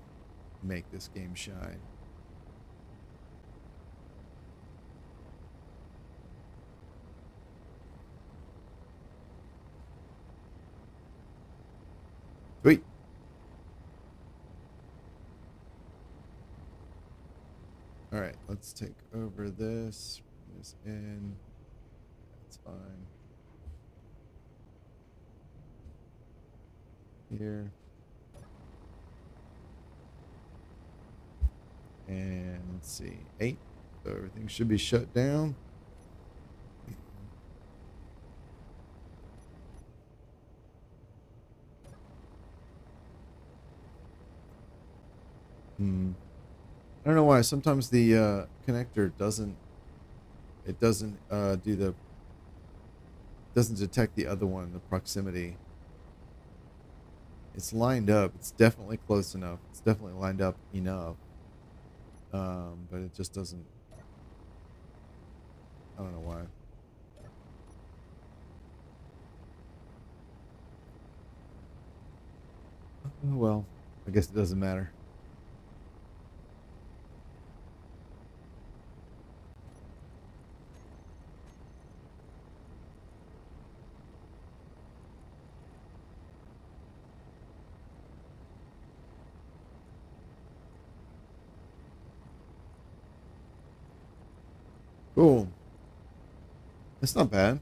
make this game shine. Sweet. All right, let's take over this. Bring this in. That's fine. Here. And let's see, 8. So everything should be shut down. Hmm. I don't know why. Sometimes the connector doesn't do the doesn't detect the other one, the proximity. It's lined up. It's definitely close enough. It's definitely lined up enough. But it just doesn't. I don't know why. Oh, well, I guess it doesn't matter. Cool. That's not bad.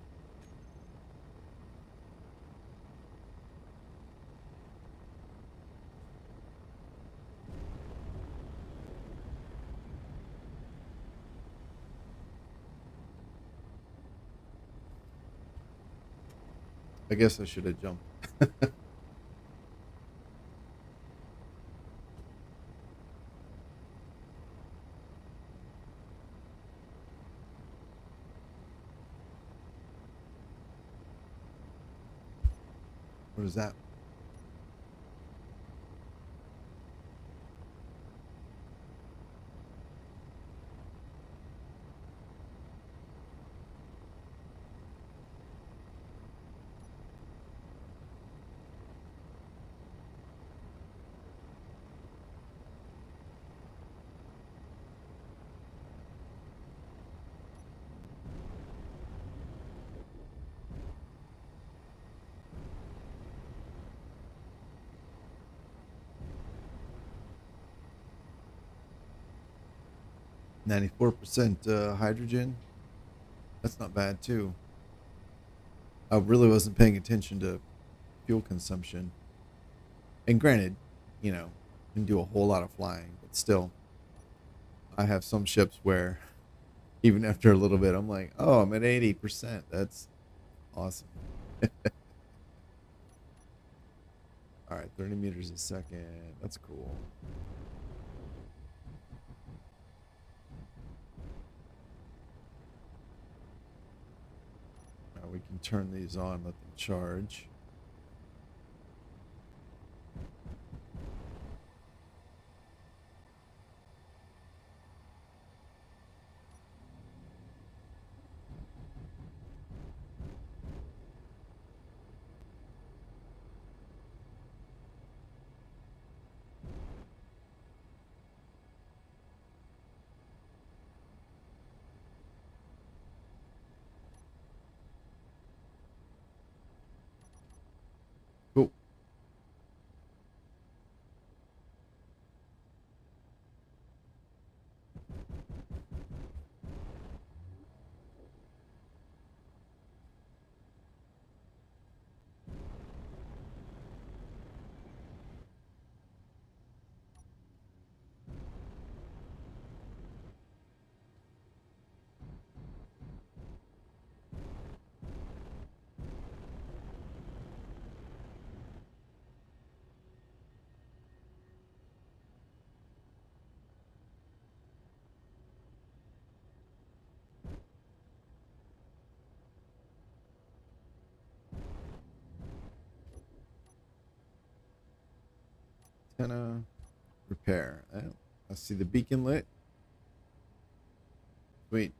I guess I should have jumped. What is that? %, hydrogen. That's not bad too. I really wasn't paying attention to fuel consumption. And granted, you can do a whole lot of flying, but still, I have some ships where even after a little bit, I'm like, oh, I'm at 80%. That's awesome. All right, 30 meters a second. That's cool. Now we can turn these on, let them charge. Cool. Antenna repair. I see the beacon lit. Wait.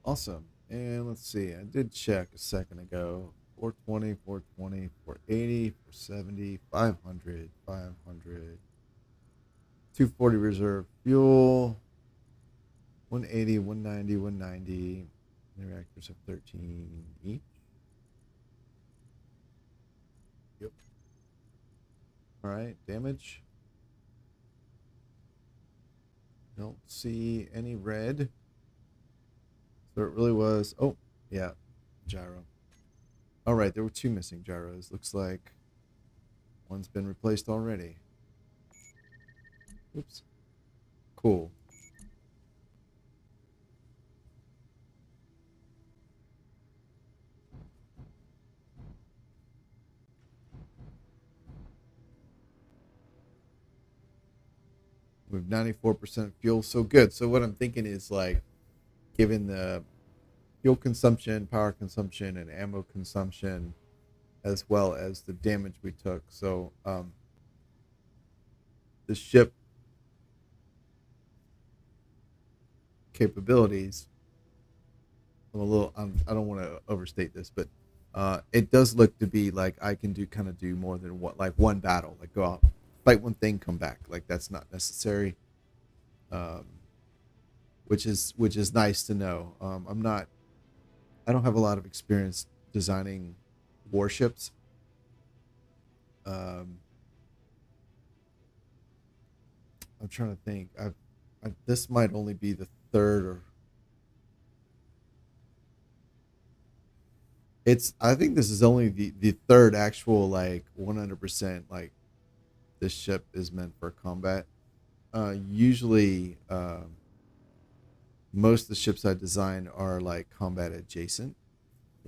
Awesome. And let's see, I did check a second ago. 420, 420, 480, 470, 500, 500, 240 reserve fuel, 180, 190, 190. The reactors have 13 each. Yep. All right, damage. Don't see any red. So it really was. Oh, yeah, gyro. All right, there were two missing gyros. Looks like one's been replaced already. Oops. Cool. We have 94% fuel. So good. So what I'm thinking is like, given the fuel consumption, power consumption, and ammo consumption, as well as the damage we took. So the ship capabilities. I don't want to overstate this, but it does look to be like I can do more than one battle, like go out, fight one thing, come back. Like that's not necessary, um, which is nice to know. I don't have a lot of experience designing warships. Um, I'm trying to think. This might only be the third or it's. I think this is only the third actual like 100% like this ship is meant for combat. Usually, most of the ships I design are like combat adjacent.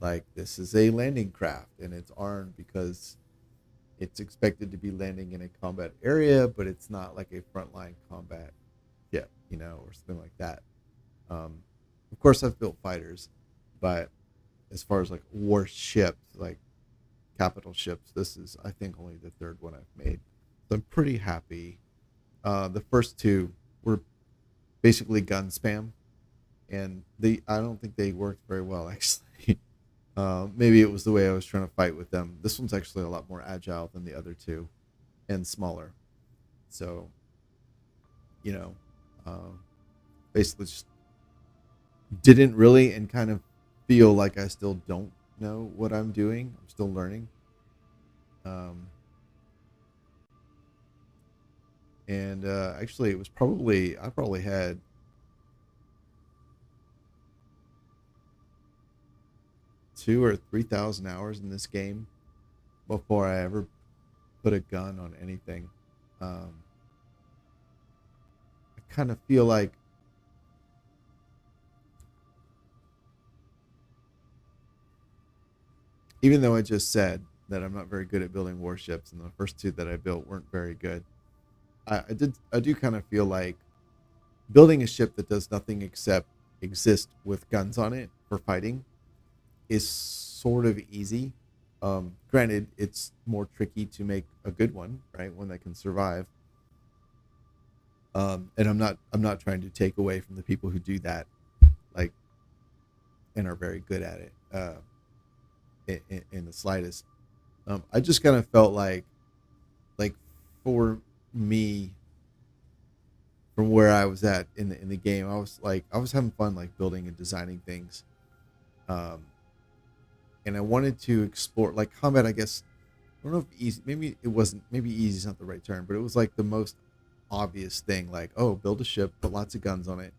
Like this is a landing craft and it's armed because it's expected to be landing in a combat area, but it's not like a frontline combat ship, or something like that. Um, of course, I've built fighters, but as far as like war ships, like capital ships, this is I think only the third one I've made. So I'm pretty happy. The first two were basically gun spam, and I don't think they worked very well actually. Maybe it was the way I was trying to fight with them. This one's actually a lot more agile than the other two, and smaller. So, you know, uh, basically just didn't really and kind of feel like I still don't know what I'm doing. I'm still learning. Um, and actually, it was I probably had 2 or 3 thousand hours in this game before I ever put a gun on anything. Um, I kind of feel like, even though I just said that I'm not very good at building warships, and the first two that I built weren't very good, I do kind of feel like building a ship that does nothing except exist with guns on it for fighting is sort of easy. Granted, it's more tricky to make a good one, right? One that can survive. And I'm not trying to take away from the people who do that, like, and are very good at it, in the slightest. I just kind of felt like for me, from where I was at in the game, I was having fun like building and designing things, um, and I wanted to explore like combat. I guess I don't know if easy. Maybe it wasn't. Maybe easy is not the right term, but it was like the most obvious thing. Like, oh, build a ship, put lots of guns on it,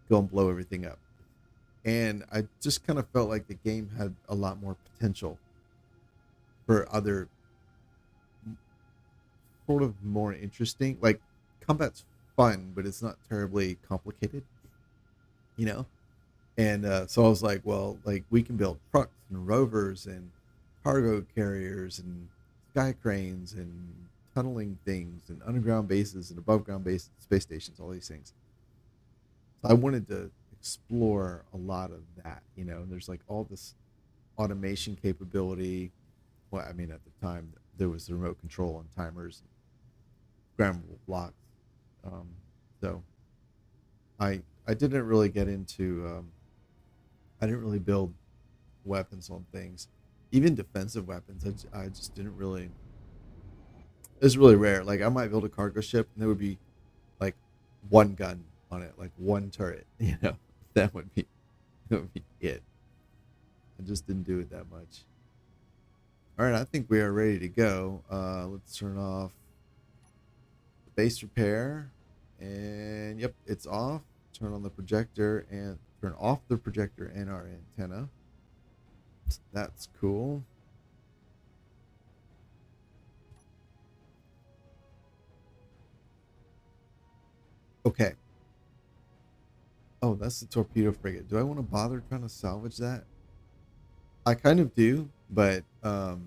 go and blow everything up. And I just kind of felt like the game had a lot more potential for other sort of more interesting. Like combat's fun, but it's not terribly complicated, you know. And so I was like, well, like we can build trucks and rovers and cargo carriers and sky cranes and tunneling things and underground bases and above ground bases, space stations, all these things. So I wanted to explore a lot of that, There's like all this automation capability. Well, I mean, at the time there was the remote control and timers, and programmable blocks. So I didn't really get into I didn't really build weapons on things, even defensive weapons. I just didn't really. It's really rare. Like I might build a cargo ship, and there would be like one gun on it, like one turret. That would be it. I just didn't do it that much. All right, I think we are ready to go. Let's turn off the base repair, and yep, it's off. Turn on the projector and turn off the projector and our antenna. That's cool. Okay. Oh, that's the torpedo frigate. Do I want to bother trying to salvage that? I kind of do, but that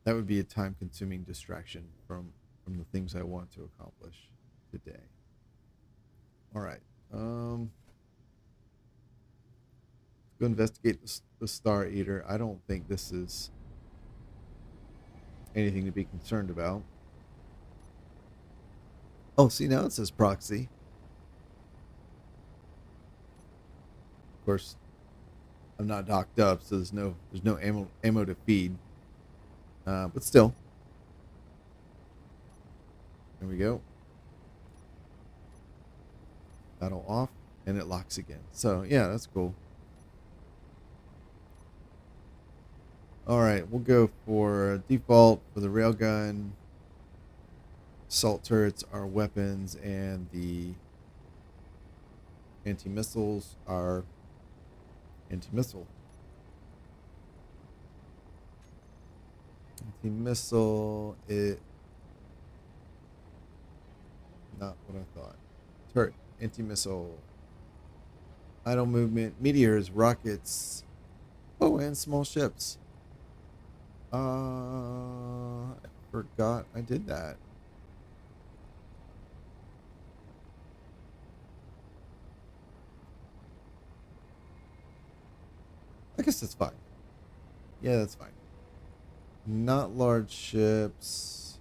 would be a time-consuming distraction from the things I want to accomplish today. All right. Let's go investigate the Star Eater. I don't think this is anything to be concerned about. Oh, see, now it says proxy. Of course, I'm not docked up, so there's no ammo to feed. But still, there we go. Battle off, and it locks again. So yeah, that's cool. All right, we'll go for default for the railgun. Assault turrets are weapons, and the anti-missiles are anti-missile. Anti-missile, not what I thought. Turret, anti-missile, idle movement, meteors, rockets, oh, and small ships. I forgot I did that. I guess that's fine. Yeah, that's fine. Not large ships.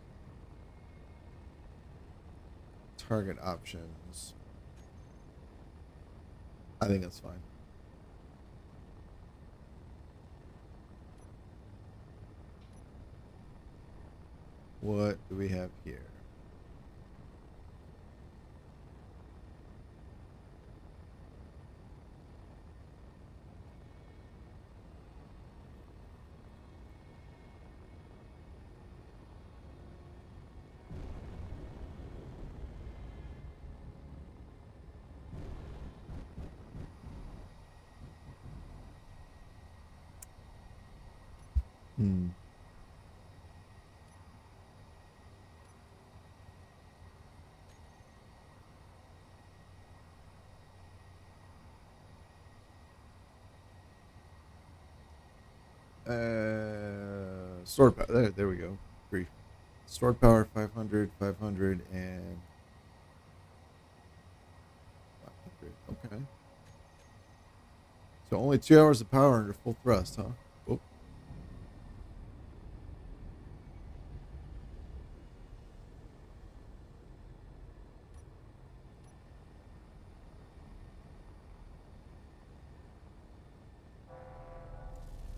Target options. I think that's fine. What do we have here? Hmm. Sword power. There we go. Brief. Sword power 500, 500, and 500. Okay. So only 2 hours of power under full thrust, huh? Whoop.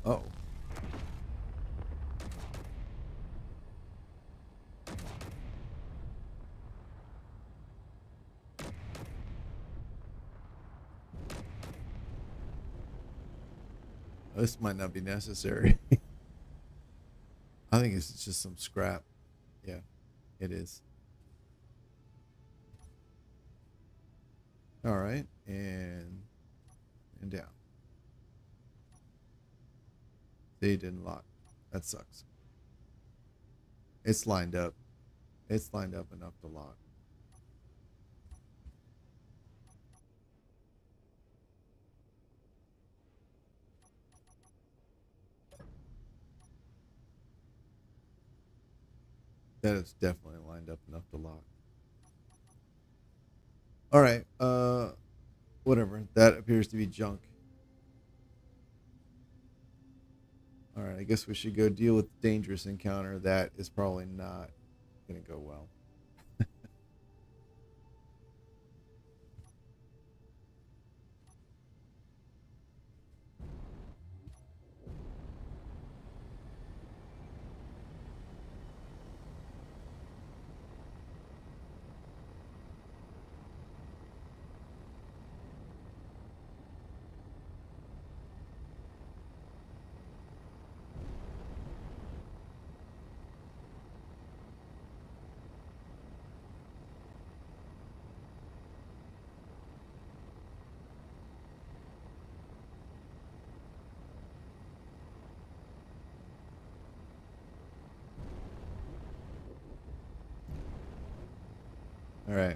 Oh. This might not be necessary. I think it's just some scrap. Yeah, it is. All right, and down. They didn't lock. That sucks. It's lined up. It's lined up enough to lock. That is definitely lined up enough to lock. All right. Whatever. That appears to be junk. All right. I guess we should go deal with the dangerous encounter. That is probably not going to go well. All right.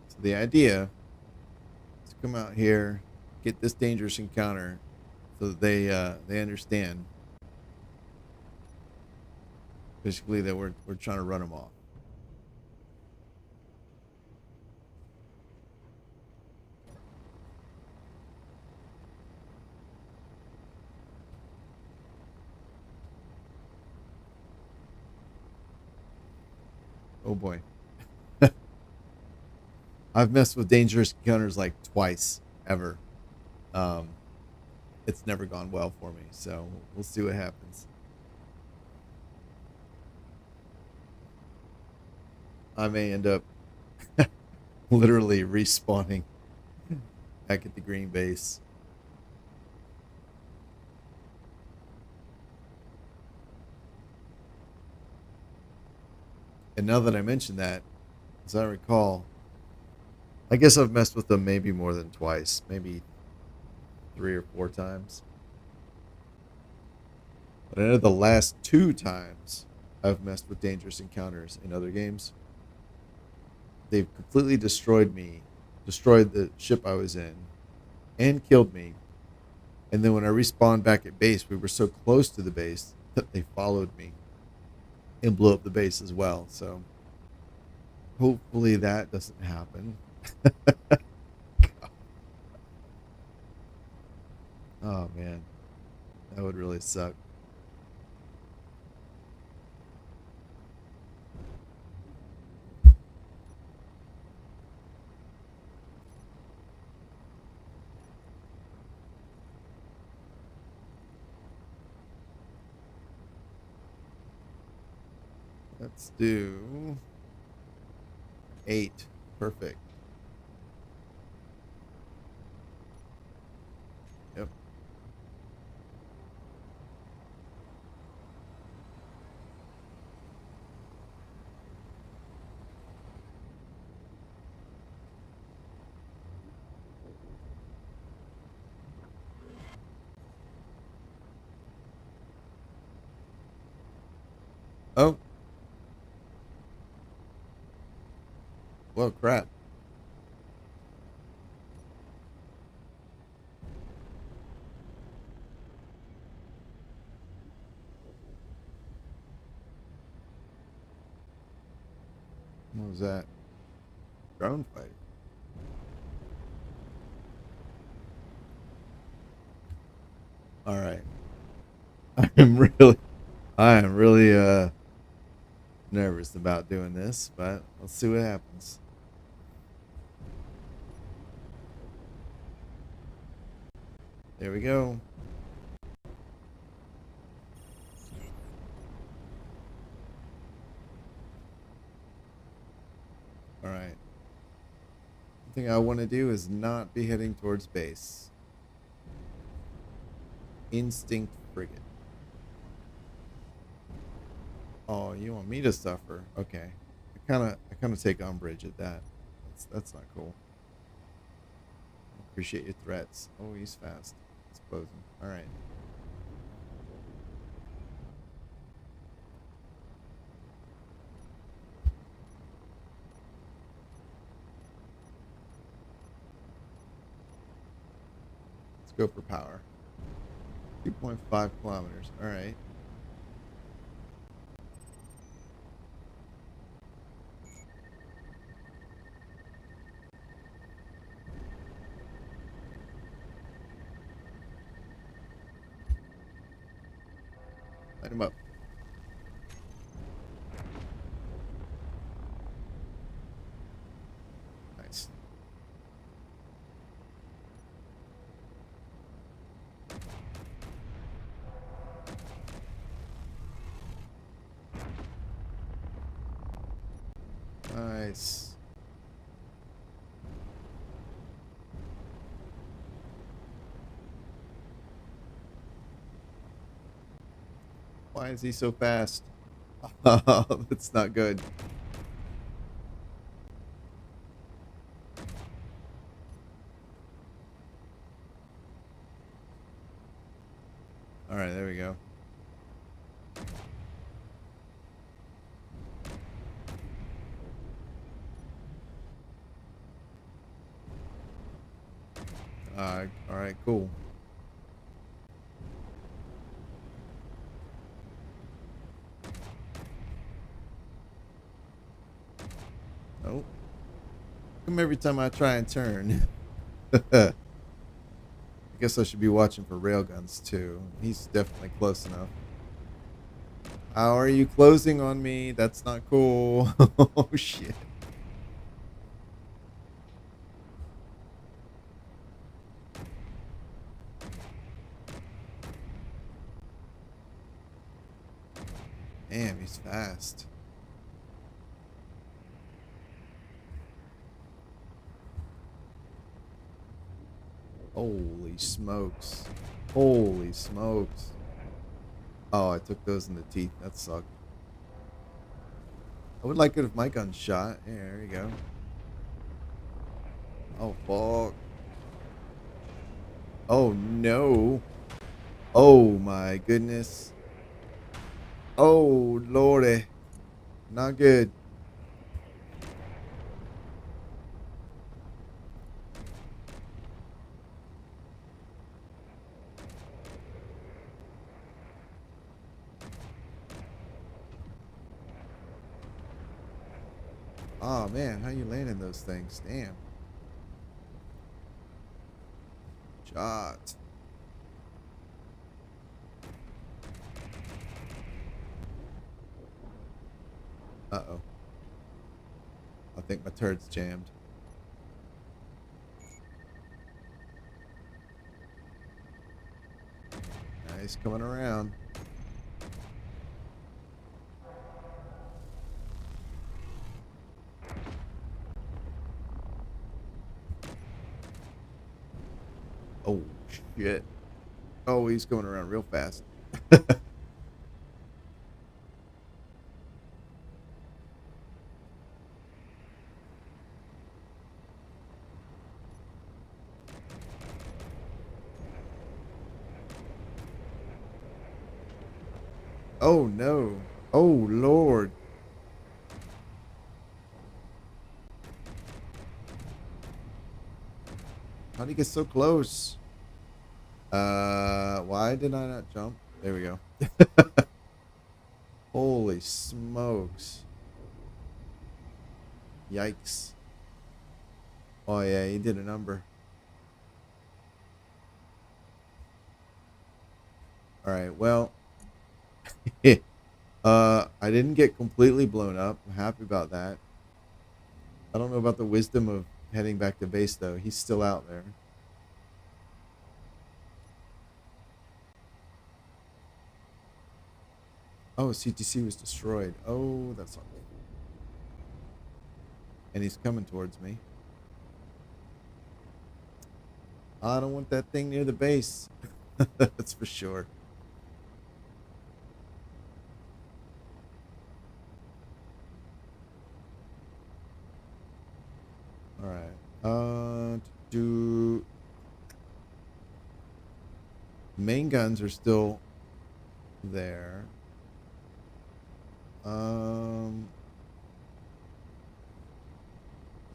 So the idea is to come out here, get this dangerous encounter, so that they understand basically that we're trying to run them off. Oh boy. I've messed with dangerous encounters like twice ever. Um, it's never gone well for me, so we'll see what happens. I may end up literally respawning back at the green base. And now that I mention that, as I recall, I guess I've messed with them maybe more than twice, maybe 3 or 4 times. But I know the last 2 times I've messed with dangerous encounters in other games, they've completely destroyed me, destroyed the ship I was in, and killed me. And then when I respawned back at base, we were so close to the base that they followed me and blew up the base as well. So hopefully that doesn't happen. Oh man, that would really suck. Let's do 8. Perfect. Yep. Oh, well, crap. What was that? Drone fighter. All right. I am really, I am really nervous about doing this, but let's see what happens. There we go. All right. The thing I want to do is not be heading towards base. Instinct frigate. Oh, you want me to suffer? Okay. I kind of take umbrage at that. That's not cool. Appreciate your threats. Oh, he's fast. Exposing. All right. Let's go for power. 2.5 kilometers. All right. Light him up. Nice. Nice. Why is he so fast? Oh, that's not good. All right, there we go. All right, cool. Oh, come every time I try and turn. I guess I should be watching for railguns too. He's definitely close enough. How are you closing on me? That's not cool. Oh shit. Damn, he's fast. Holy smokes. Holy smokes. Oh, I took those in the teeth. That sucked. I would like it if my gun's shot. Yeah, there you go. Oh, fuck. Oh, no. Oh, my goodness. Oh, lordy. Not good. Oh, man. How you landing those things? Damn. Shot. Uh-oh. I think my turd's jammed. Nice coming around. Oh, shit. Oh, he's coming around real fast. Oh, no. Oh, Lord. How'd he get so close? Why did I not jump? There we go. Holy smokes. Yikes. Oh, yeah, he did a number. All right, well. I didn't get completely blown up. I'm happy about that. I don't know about the wisdom of heading back to base, though. He's still out there. Oh, CTC was destroyed. Oh, that's not good. And he's coming towards me. I don't want that thing near the base. That's for sure. All right. Do main guns are still there.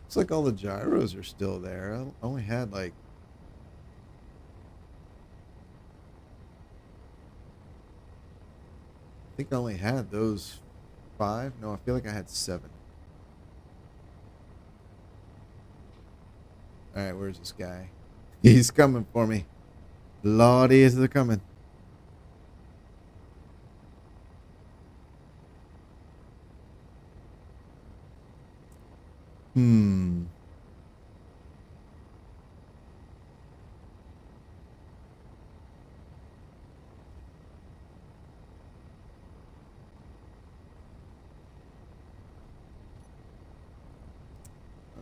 Looks like all the gyros are still there. I only had like I think I only had those 5. No, I feel like I had 7. All right, where's this guy? He's coming for me. Lordy, is it coming? Hmm.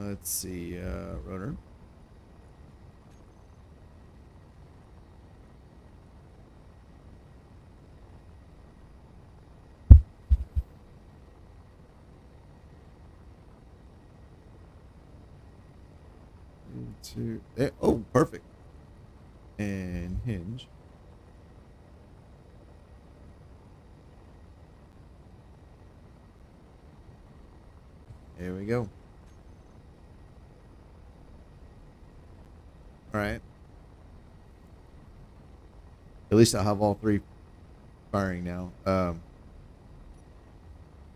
Let's see, rotor. Two. There. Oh, perfect. And hinge. There we go. All right. At least I'll have all three firing now.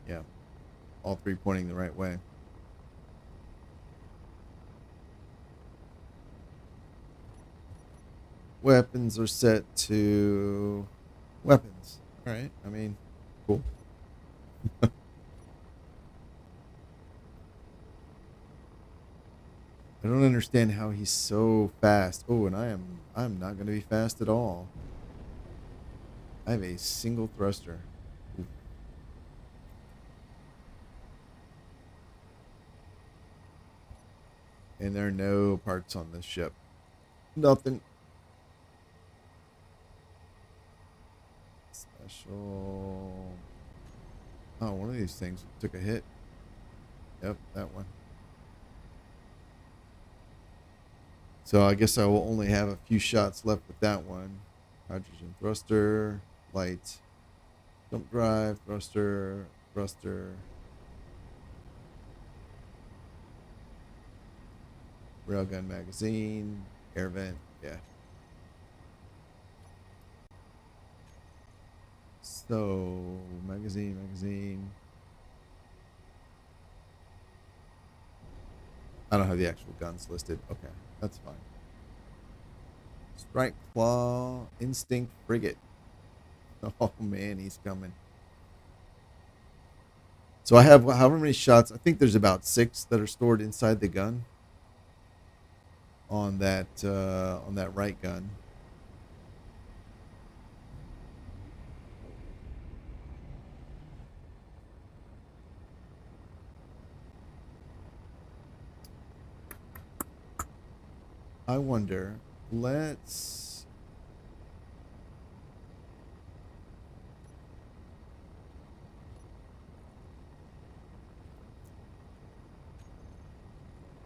Yeah, all three pointing the right way. Weapons are set to weapons. All right. I mean, cool. I don't understand how he's so fast. Oh, and I'm not going to be fast at all. I have a single thruster. Oof. And there are no parts on this ship. Nothing special. Oh, one of these things took a hit. Yep, that one. So I guess I will only have a few shots left with that one. Hydrogen thruster, light, jump drive, thruster, thruster, railgun magazine, air vent. Yeah. So magazine. I don't have the actual guns listed. Okay, that's fine. Strike claw, instinct frigate. Oh man, he's coming. So I have however many shots. I think there's about 6 that are stored inside the gun on that right gun. I wonder. Let's.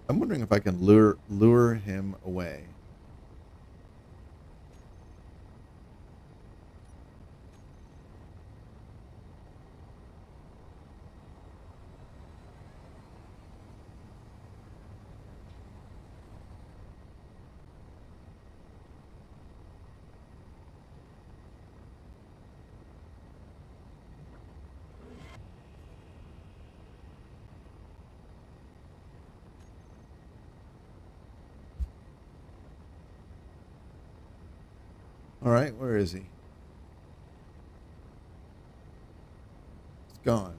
I'm wondering if I can lure him away. All right, where is he? He's gone.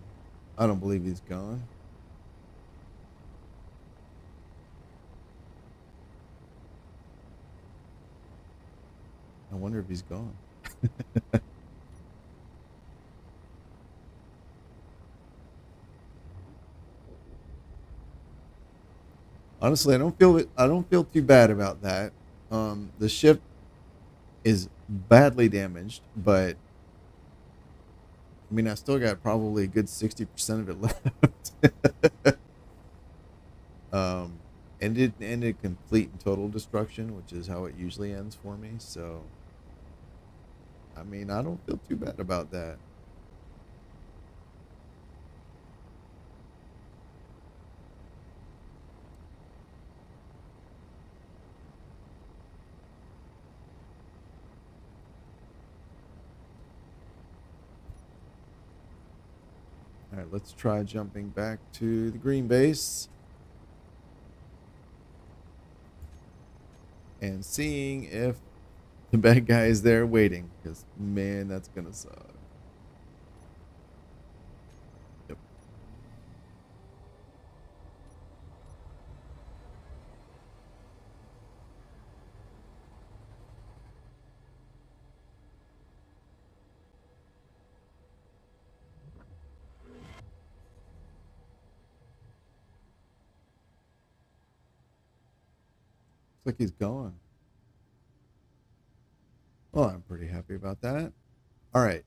I don't believe he's gone. I wonder if he's gone. Honestly, I don't feel too bad about that. The ship is badly damaged, but I mean, I still got probably a good 60% of it left. um, and it ended complete and total destruction, which is how it usually ends for me. So, I mean, I don't feel too bad about that. All right, let's try jumping back to the green base and seeing if the bad guy is there waiting. Because man, that's gonna suck. Yep. Looks like he's gone. Well, I'm pretty happy about that. All right,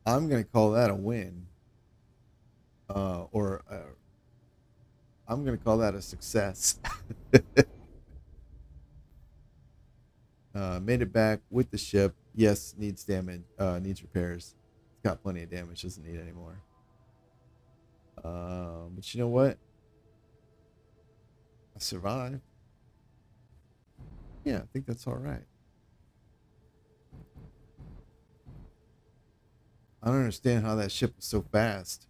I'm gonna call that a win. Or I'm gonna call that a success. Made it back with the ship. Yes, needs damage. Needs repairs. It's got plenty of damage. Doesn't need any more. But you know what? I survived. Yeah, I think that's all right. I don't understand how that ship was so fast.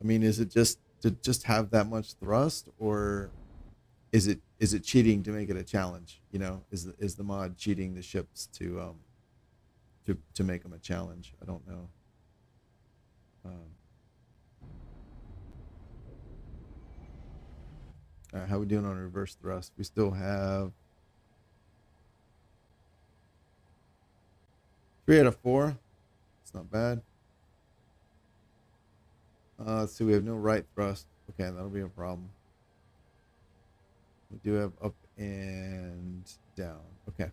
I mean, is it just to just have that much thrust, or is it cheating to make it a challenge? You know, is the mod cheating the ships to make them a challenge? I don't know. Um, all right, how we doing on reverse thrust? We still have 3 out of 4. It's not bad. Let's see. We have no right thrust. Okay, that'll be a problem. We do have up and down. Okay.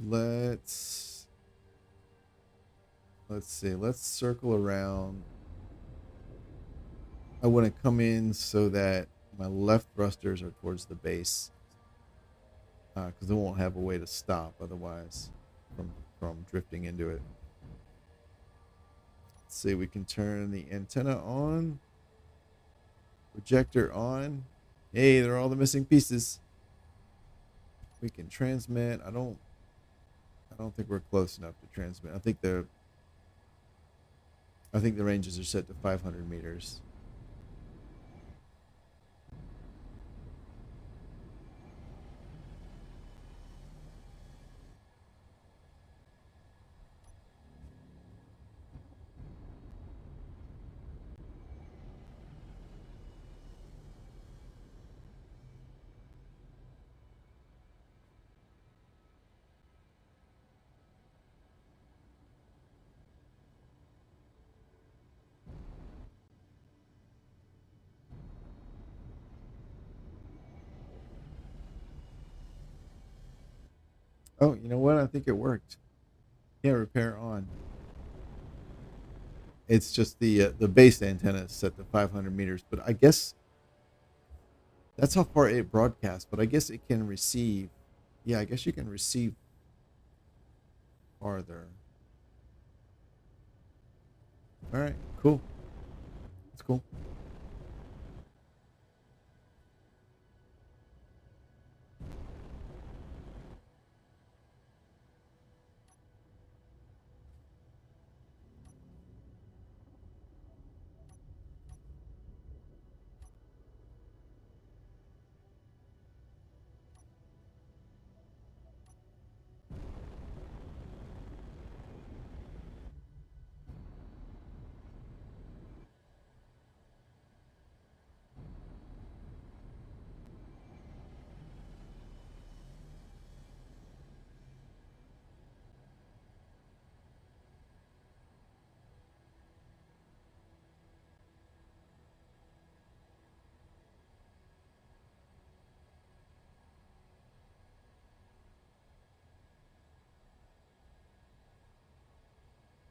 Let's see. Let's circle around. I want to come in so that my left thrusters are towards the base, because they won't have a way to stop otherwise from drifting into it. Let's see. We can turn the antenna on, projector on. Hey, they're all the missing pieces. We can transmit. I don't think we're close enough to transmit. I think the ranges are set to 500 meters. Oh, you know what? I think it worked. Yeah, repair on. It's just the base antenna is set to 500 meters, but I guess that's how far it broadcasts. But I guess it can receive. Yeah, I guess you can receive farther. All right, cool. That's cool.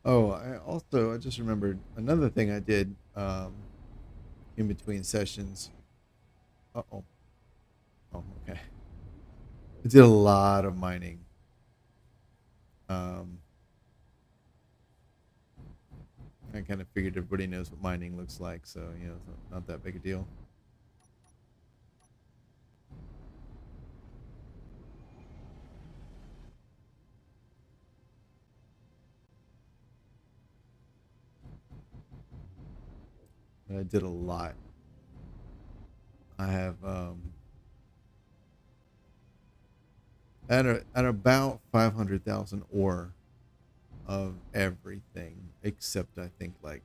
Oh, I just remembered another thing I did in between sessions. Uh-oh. Oh, okay. I did a lot of mining. Um, I kind of figured everybody knows what mining looks like, so it's not that big a deal. But I did a lot. I have at about 500,000 ore of everything except I think like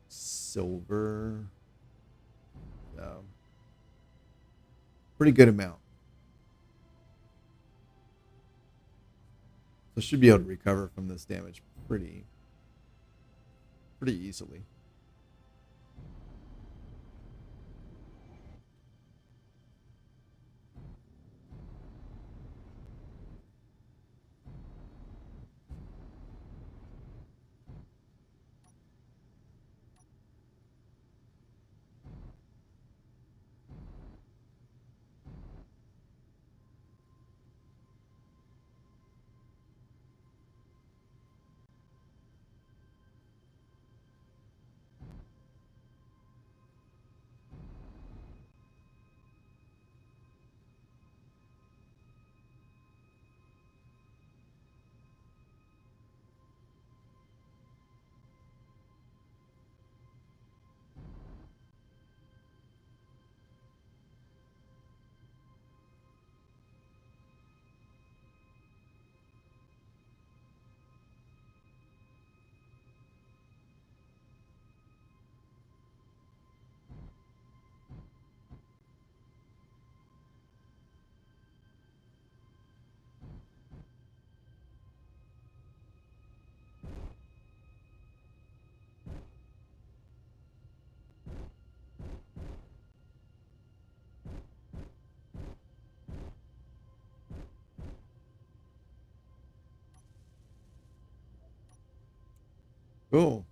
silver. Um, Pretty good amount. So should be able to recover from this damage pretty easily. Cool.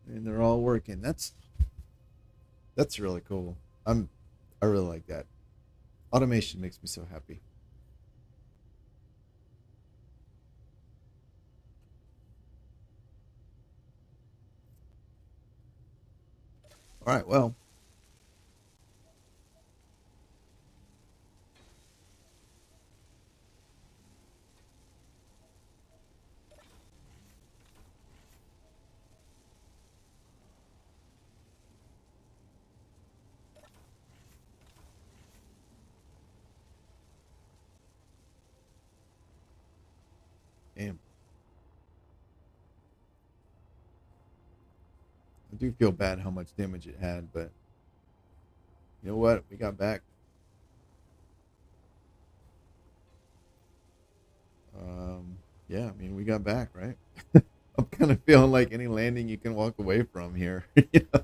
And they're all working. That's really cool. I really like that. Automation makes me so happy. All right, well, damn. I do feel bad how much damage it had, but you know what? We got back. Yeah, I mean, we got back, right? I'm kind of feeling like any landing you can walk away from here. You know?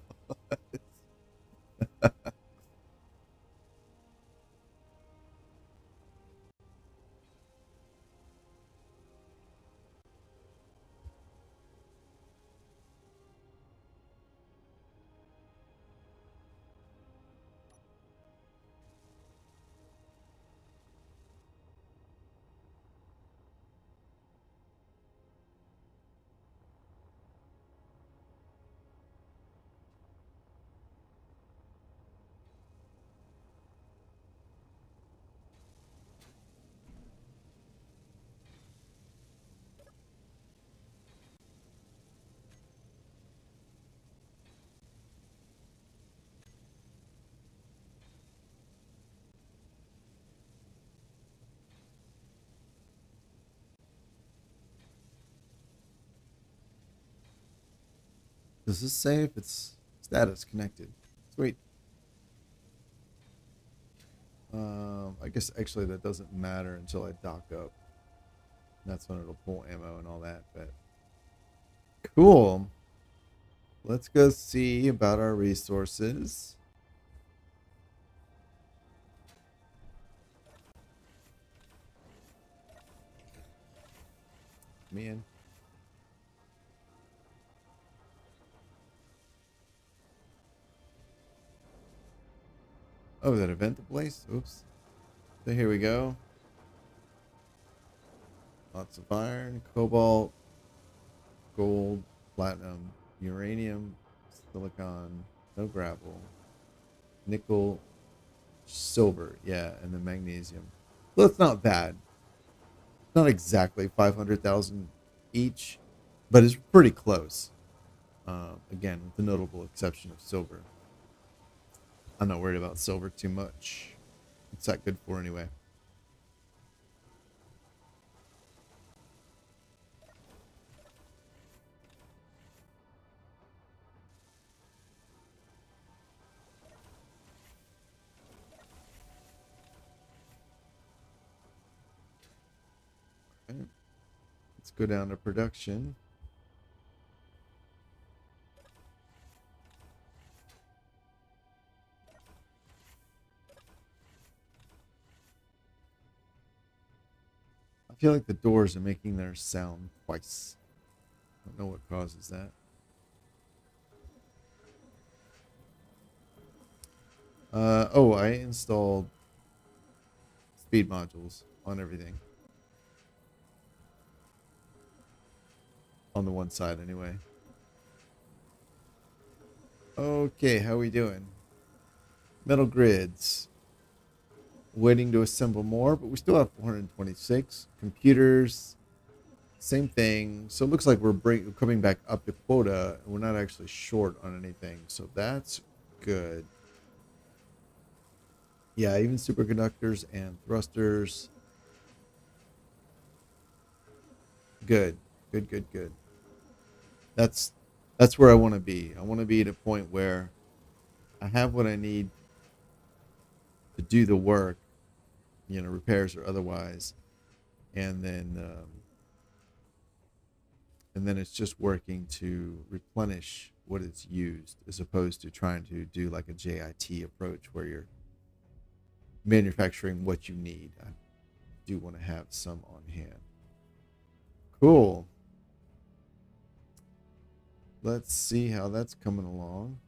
Does this say if it's status connected? Sweet. I guess actually that doesn't matter until I dock up. That's when it'll pull ammo and all that. But cool. Let's go see about our resources. Man. Oh, that event the place? Oops. So here we go. Lots of iron, cobalt, gold, platinum, uranium, silicon, no gravel, nickel, silver, yeah, and then magnesium. So it's not bad. Not exactly 500,000 each, but it's pretty close. Again, with the notable exception of silver. I'm not worried about silver too much. What's that good for anyway? Okay, let's go down to production. I feel like the doors are making their sound twice. I don't know what causes that. Oh, I installed speed modules on everything. On the one side, anyway. Okay, how we doing? Metal grids. Waiting to assemble more, but we still have 426. Computers, same thing. So it looks like we're coming back up to quota. And we're not actually short on anything. So that's good. Yeah, even superconductors and thrusters. Good. Good, good, good. That's that's where I want to be. I want to be at a point where I have what I need to do the work, repairs or otherwise, and then it's just working to replenish what is used as opposed to trying to do like a JIT approach where you're manufacturing what you need. I do want to have some on hand. Cool. Let's see how that's coming along.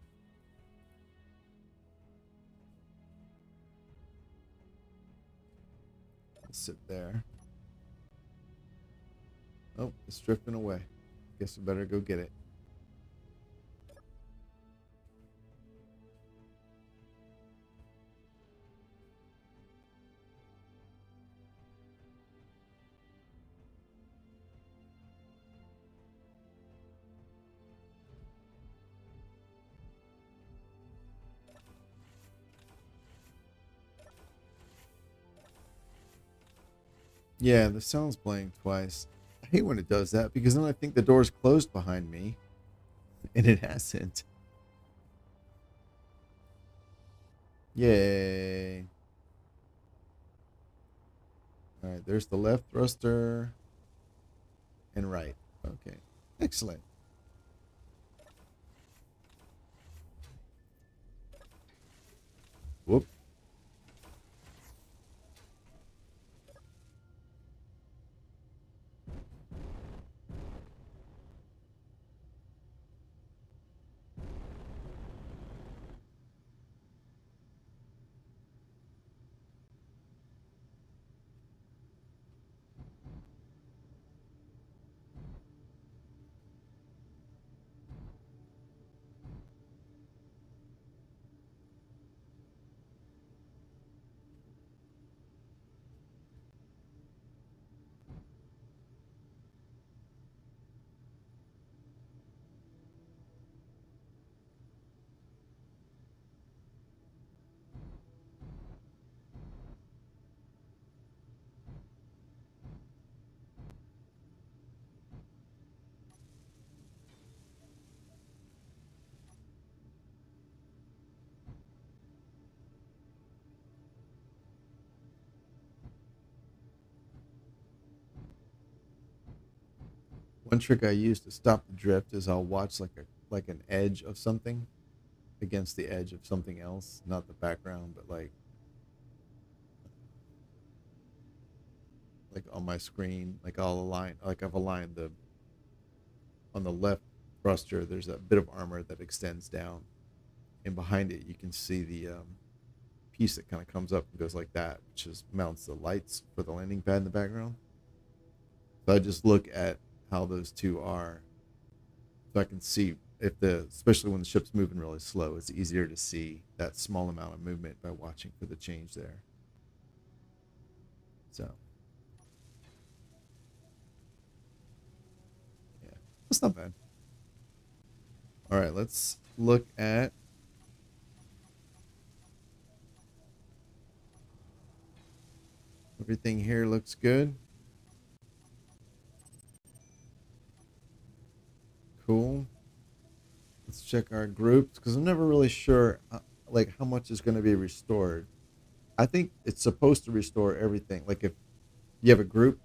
Let's sit there. Oh, it's drifting away. Guess we better go get it. Yeah, the sound's playing twice. I hate when it does that because then I think the door's closed behind me and it hasn't. Yay. All right, there's the left thruster and right. Okay, excellent. Whoop. One trick I use to stop the drift is I'll watch like an edge of something against the edge of something else, not the background, but like on my screen, like I'll align like I've aligned the on the left thruster, there's a bit of armor that extends down, and behind it you can see the piece that kind of comes up and goes like that, which is mounts the lights for the landing pad in the background. So I just look at how those two are, so I can see if especially when the ship's moving really slow, it's easier to see that small amount of movement by watching for the change there. So yeah, that's not bad. All right, let's look at everything here. Looks good. Cool. Let's check our groups because I'm never really sure like how much is going to be restored. I think it's supposed to restore everything. Like if you have a group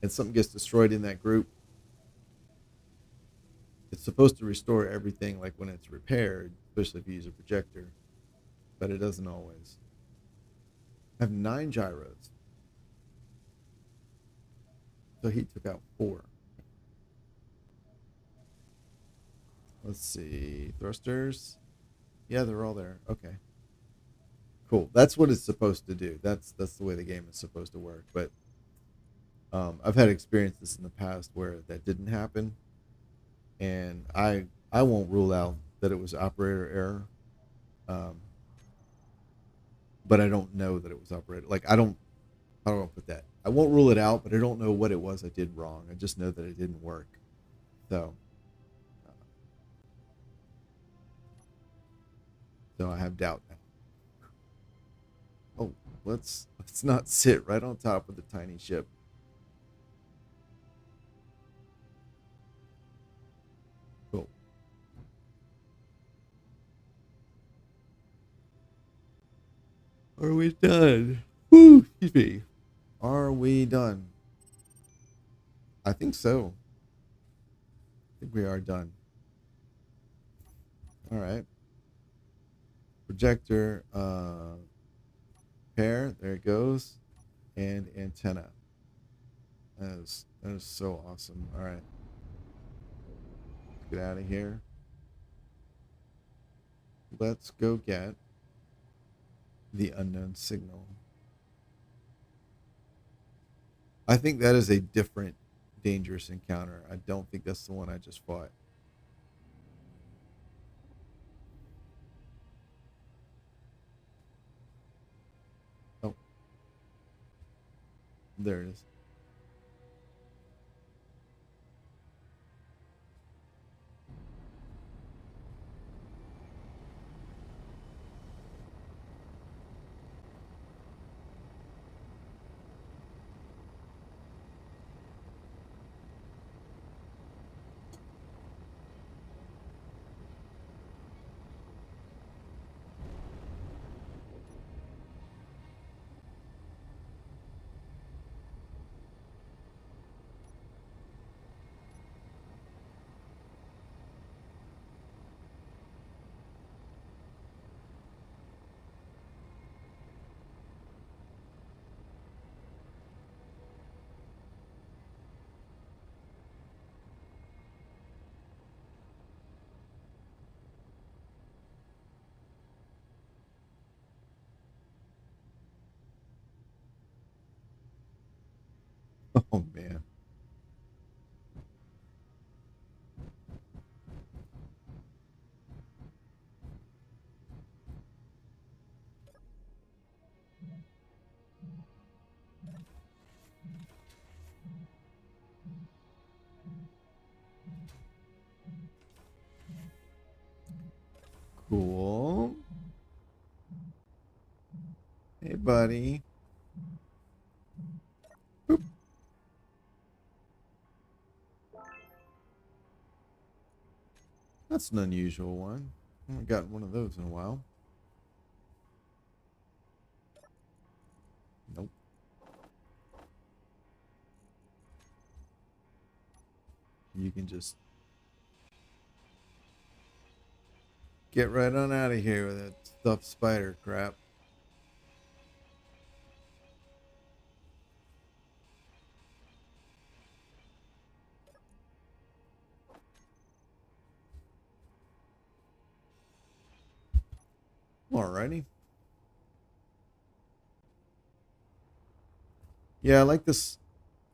and something gets destroyed in that group, it's supposed to restore everything like when it's repaired, especially if you use a projector, but it doesn't always. I have 9 gyros. So he took out 4. Let's see. Thrusters. Yeah, they're all there. Okay. Cool. That's what it's supposed to do. That's the way the game is supposed to work. But I've had experiences in the past where that didn't happen, and I won't rule out that it was operator error, um, but I don't know that it was operator. Like I don't how do I put that? I won't rule it out, but I don't know what it was I did wrong. I just know that it didn't work. So uh, so I have doubt now. Oh, let's not sit right on top of the tiny ship. Cool. Are we done? Woo, excuse me. Are we done? I think so. I think we are done. All right. Projector pair. There it goes. And antenna. That is so awesome. All right, let's get out of here. Let's go get the unknown signal. I think that is a different dangerous encounter. I don't think that's the one I just fought. Oh, there it is. Oh man. Cool. Hey, buddy. Boop. That's an unusual one. I haven't gotten one of those in a while. Nope. You can just get right on out of here with that stuffed spider crap. Alrighty. Yeah, I like this.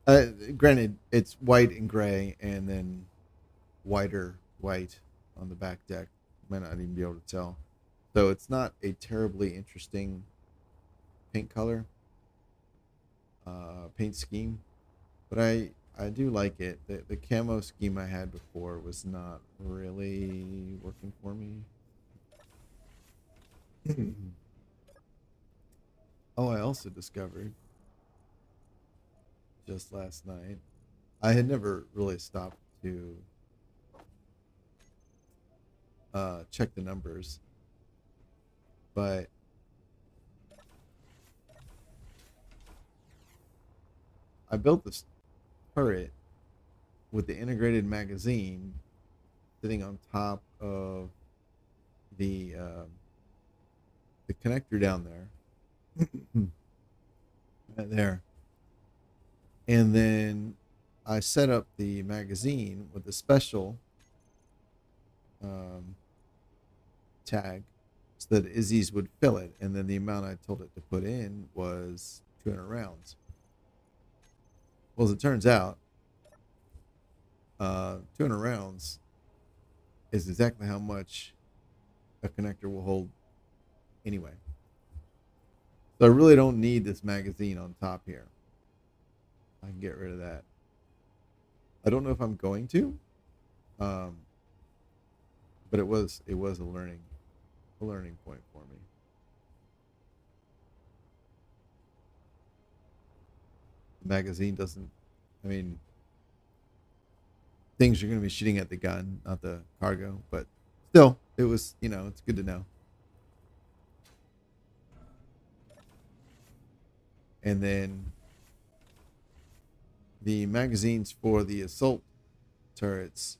Granted, it's white and gray, and then whiter white on the back deck. Might not even be able to tell. So it's not a terribly interesting paint color, paint scheme, but I do like it. The camo scheme I had before was not really working for me. Oh, I also discovered just last night. I had never really stopped to check the numbers, but I built this turret with the integrated magazine sitting on top of the uh, the connector down there, right there, and then I set up the magazine with a special um, tag so that Izzy's would fill it, and then the amount I told it to put in was 200 rounds. Well, as it turns out, 200 rounds is exactly how much a connector will hold anyway. So I really don't need this magazine on top here. I can get rid of that. I don't know if I'm going to, um, but it was a learning point for me. The magazine doesn't. I mean, things you're going to be shooting at the gun, not the cargo, but still, it was. It's good to know. And then the magazines for the assault turrets,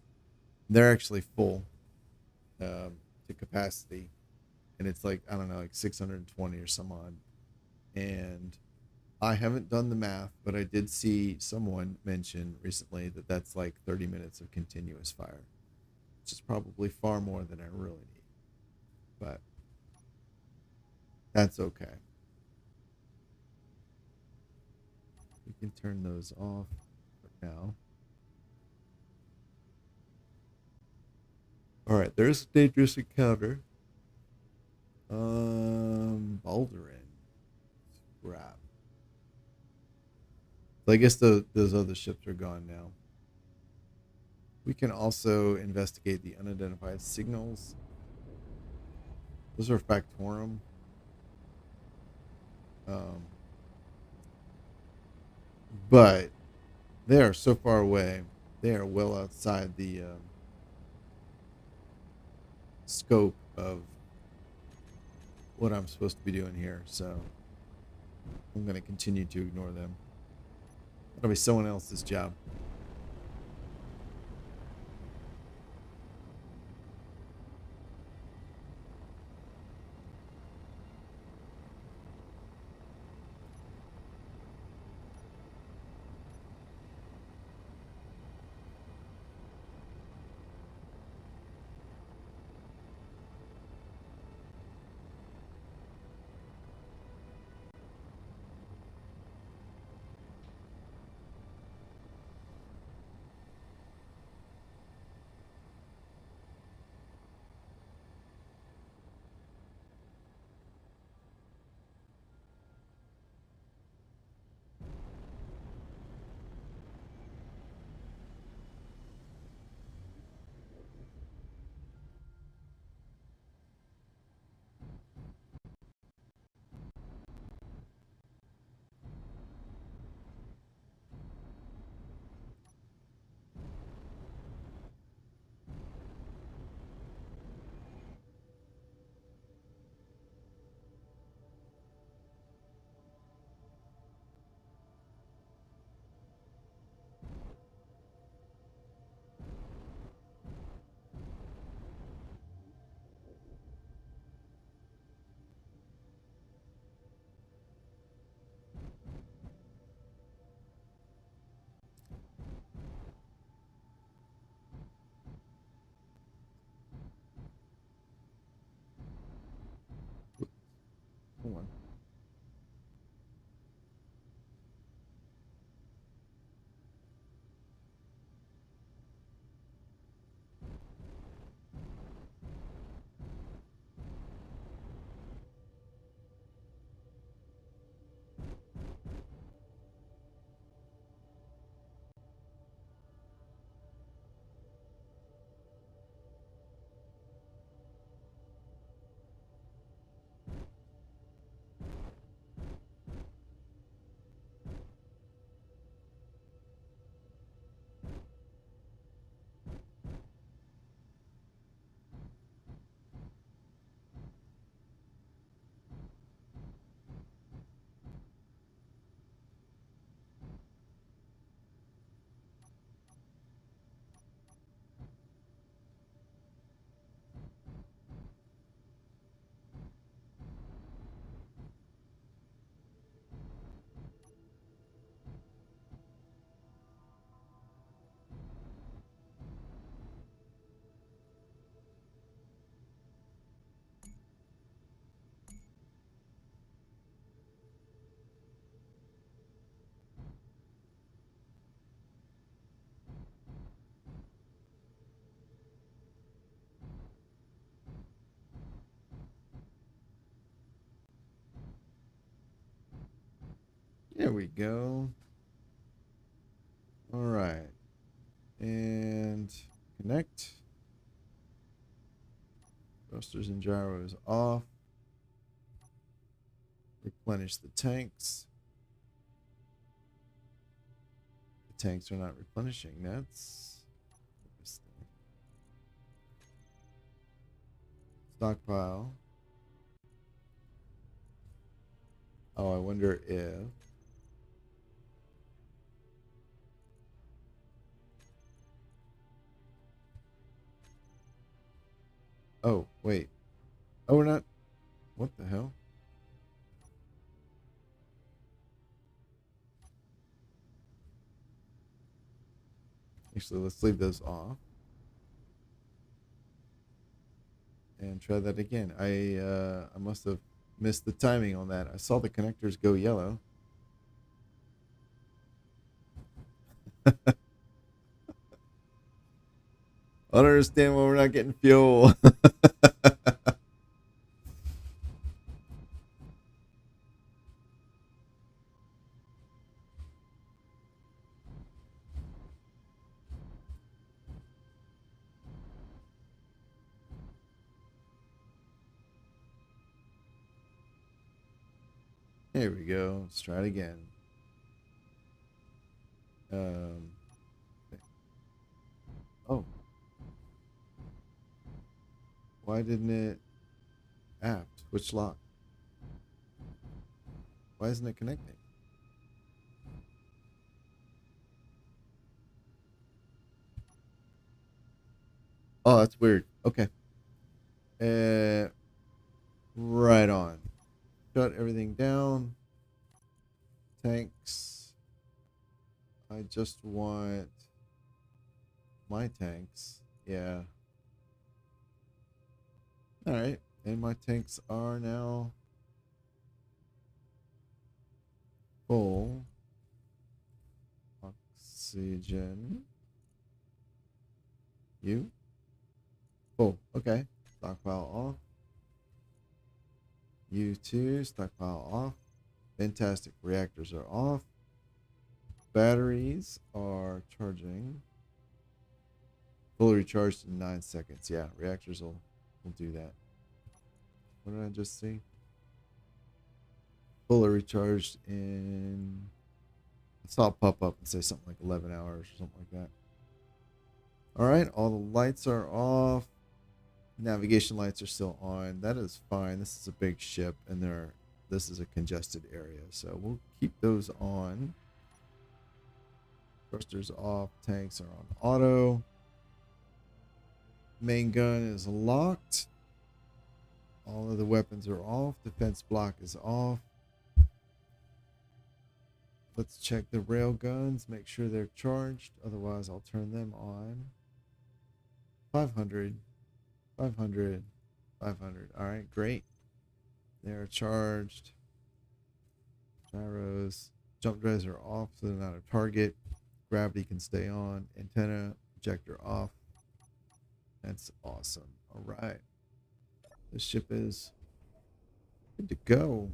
they're actually full to capacity, and it's like I don't know, like 620 or some odd, and I haven't done the math, but I did see someone mention recently that that's like 30 minutes of continuous fire, which is probably far more than I really need. But that's okay. We can turn those off for now. All right, there's a dangerous encounter. Baldwin. Crap. So I guess those other ships are gone now. We can also investigate the unidentified signals. Those are Factorum. Um, but they are so far away. They are well outside the scope of what I'm supposed to be doing here. So I'm going to continue to ignore them. That'll be someone else's job. Hold on. There we go. All right. And connect. Thrusters and gyros off. Replenish the tanks. The tanks are not replenishing. That's interesting. Stockpile. Oh, I wonder if. Oh, wait. Oh, we're not. What the hell? Actually, let's leave those off and try that again. I must have missed the timing on that. I saw the connectors go yellow. I don't understand why we're not getting fuel. Here we go. Let's try it again. Um, oh, why didn't it apt? Which lock? Why isn't it connecting? Oh, that's weird. Okay. Uh, right on. Shut everything down. Tanks. I just want my tanks. Yeah. All right. And my tanks are now full. Oxygen. You? Full. Okay. Stockpile off. You too. Stockpile off. Fantastic. Reactors are off. Batteries are charging. Fully recharged in 9 seconds. Yeah, reactors will do that. What did I just see? Fully recharged in. I saw it pop up and say something like 11 hours or something like that. All right, all the lights are off. Navigation lights are still on. That is fine. This is a big ship, and this is a congested area, so we'll keep those on. Thrusters off. Tanks are on auto. Main gun is locked. All of the weapons are off. Defense block is off. Let's check the rail guns. Make sure they're charged. Otherwise, I'll turn them on. 500. 500. 500. All right, great. They're charged. Gyros. Jump drives are off, so they're not a target. Gravity can stay on. Antenna. Projector off. That's awesome. All right. This ship is good to go.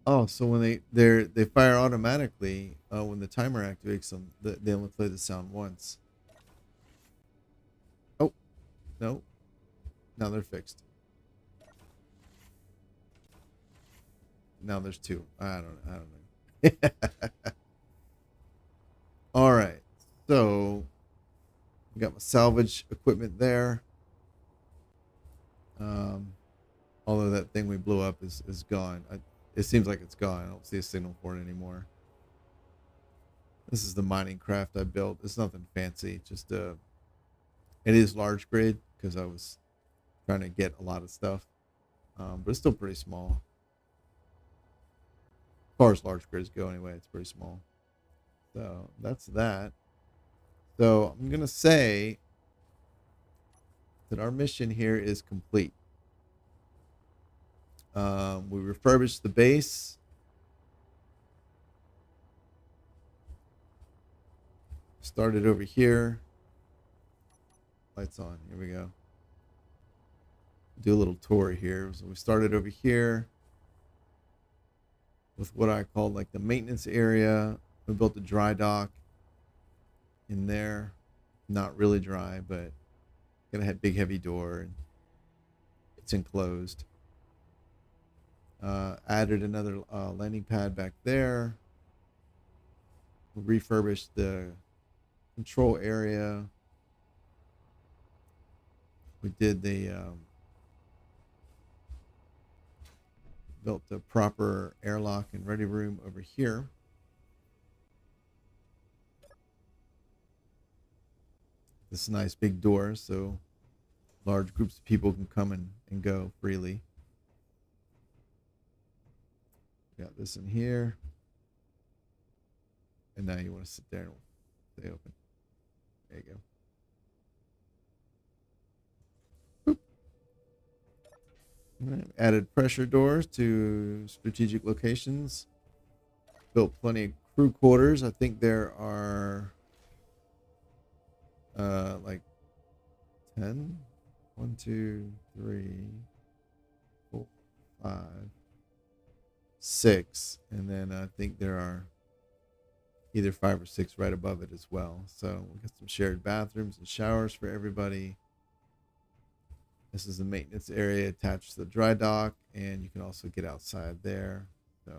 Oh, so when they fire automatically when the timer activates them, they only play the sound once. Oh, no. Now they're fixed. Now there's two. I don't know. All right. So we got my salvage equipment there. Although that thing we blew up is gone. It seems like it's gone. I don't see a signal for it anymore. This is the mining craft I built. It's nothing fancy. Just it is large grid because I was trying to get a lot of stuff. But it's still pretty small. As far as large grids go anyway, it's pretty small. So that's that. So I'm going to say that our mission here is complete. We refurbished the base. Started over here. Lights on. Here we go. Do a little tour here. So we started over here with what I called like the maintenance area. We built a dry dock in there. Not really dry, but gonna have big heavy door. And it's enclosed. Added another landing pad back there. Refurbished the control area. We did the built the proper airlock and ready room over here. This nice big door, so large groups of people can come and go freely. Got this in here. And now you want to sit there and stay open. There you go. Boop. All right. Added pressure doors to strategic locations. Built plenty of crew quarters. I think there are like 10. 1, 2, 3, 4, 5, 6. And then I think there are either 5 or 6 right above it as well. So we got some shared bathrooms and showers for everybody. This is the maintenance area attached to the dry dock, and you can also get outside there. So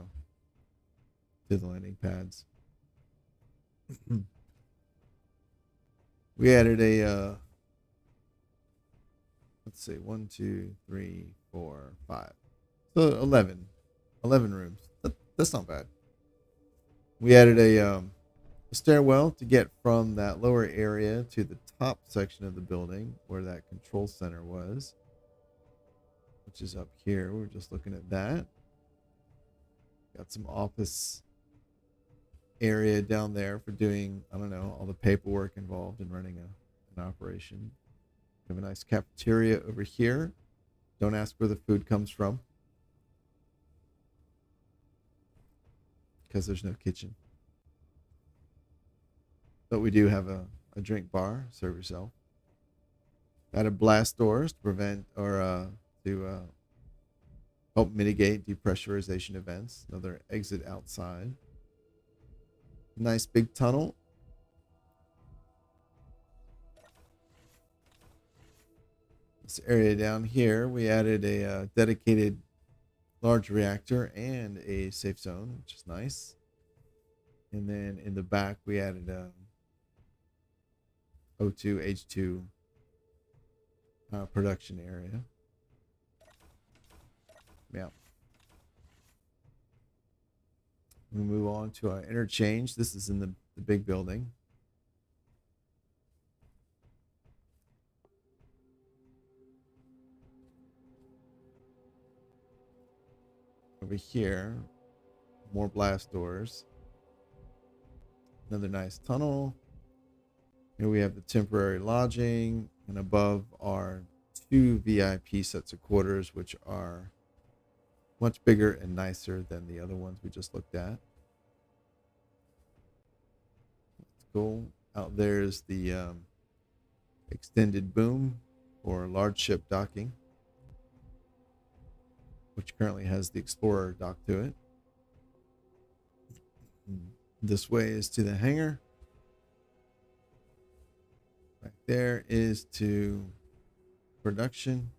to the landing pads. We added a let's see, 1, 2, 3, 4, 5. So 11 rooms. That's not bad. We added a stairwell to get from that lower area to the top section of the building where that control center was, which is up here. We were just looking at that. Got some office area down there for doing, I don't know, all the paperwork involved in running an operation. We have a nice cafeteria over here. Don't ask where the food comes from, because there's no kitchen. But we do have a drink bar. Serve yourself. Added blast doors to prevent or to help mitigate depressurization events. Another exit outside. Nice big tunnel. This area down here, we added a dedicated large reactor and a safe zone, which is nice. And then in the back, we added a O2, H2 production area. Yeah. We move on to our interchange. This is in the big building. Over here, more blast doors. Another nice tunnel. Here we have the temporary lodging, and above are 2 VIP sets of quarters, which are much bigger and nicer than the other ones we just looked at. That's cool. Out there is the extended boom for large ship docking, which currently has the Explorer docked to it. This way is to the hangar. Right there is to production.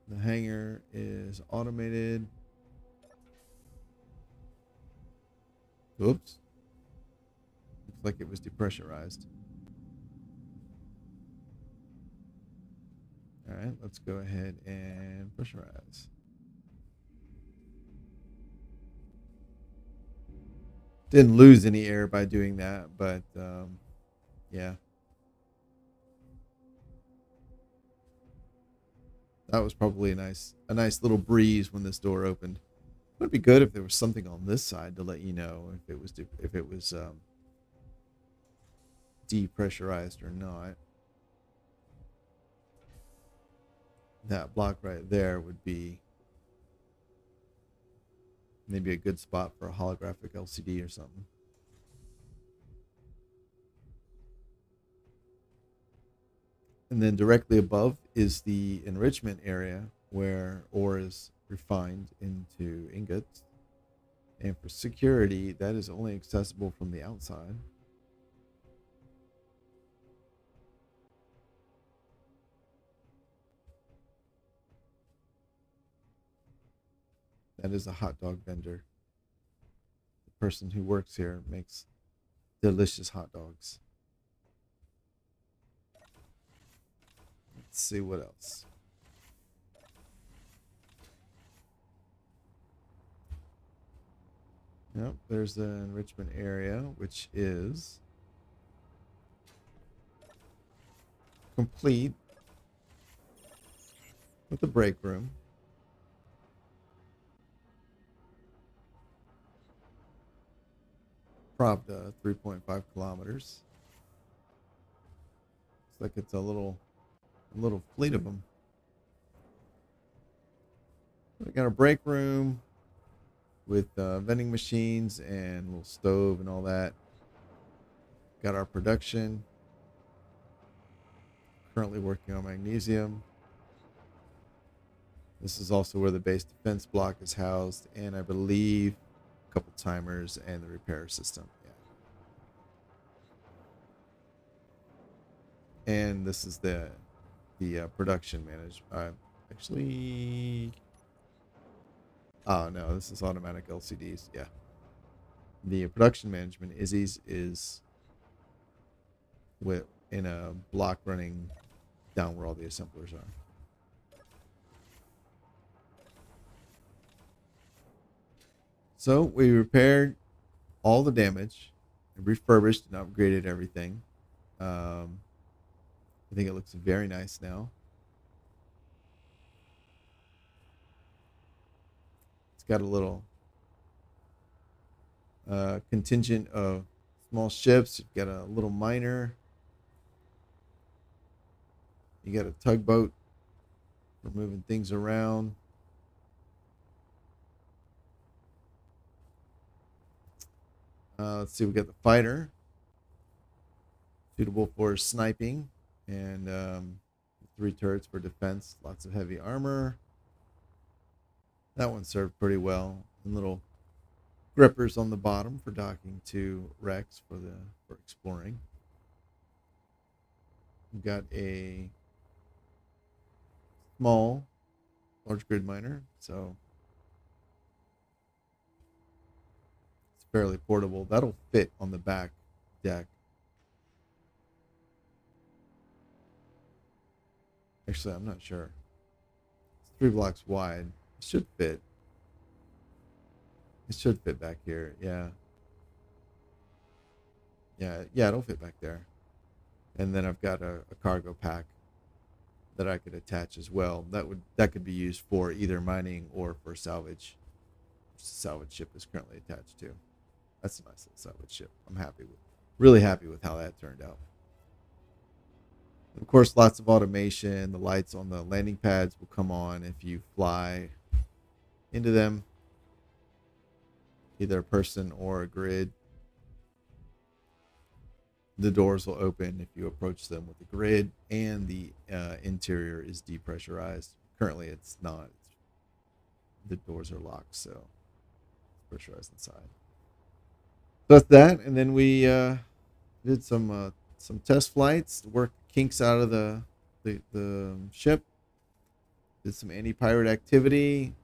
The hangar is automated. Oops. Looks like it was depressurized. All right, let's go ahead and pressurize. Didn't lose any air by doing that, but yeah. That was probably a nice little breeze when this door opened. It would be good if there was something on this side to let you know if it was depressurized or not. That block right there would be maybe a good spot for a holographic LCD or something. And then directly above is the enrichment area where ore is refined into ingots. And for security, that is only accessible from the outside. That is a hot dog vendor. The person who works here makes delicious hot dogs. Let's see what else. Yep, there's the enrichment area, which is complete with the break room. Pravda, 3.5 kilometers. Looks like it's a little fleet of them. We got a break room with vending machines and a little stove and all that. Got our production. Currently working on magnesium. This is also where the base defense block is housed, and I believe a couple timers and the repair system. Yeah. And this is the production management. Actually, oh no, this is automatic LCDs. Yeah. The production management is with in a block running down where all the assemblers are. So we repaired all the damage, refurbished and upgraded everything. I think it looks very nice now. It's got a little contingent of small ships. You've got a little miner. You got a tugboat for moving things around. Let's see, we got the fighter, suitable for sniping, and 3 turrets for defense. Lots of heavy armor. That one served pretty well. And little grippers on the bottom for docking to wrecks for exploring. We've got a small large grid miner, so it's fairly portable. That'll fit on the back deck. Actually, I'm not sure. It's 3 blocks wide. It should fit. It should fit back here. Yeah. Yeah, it'll fit back there. And then I've got a cargo pack that I could attach as well. That could be used for either mining or for salvage. Which the salvage ship is currently attached to. That's a nice little salvage ship. I'm really happy with how that turned out. And of course, lots of automation. The lights on the landing pads will come on if you fly into them, either a person or a grid. The doors will open if you approach them with the grid, and the interior is depressurized. Currently, it's not. The doors are locked, so it's pressurized inside. So that's that, and then we did some test flights to work kinks out of the ship. Did some anti-pirate activity.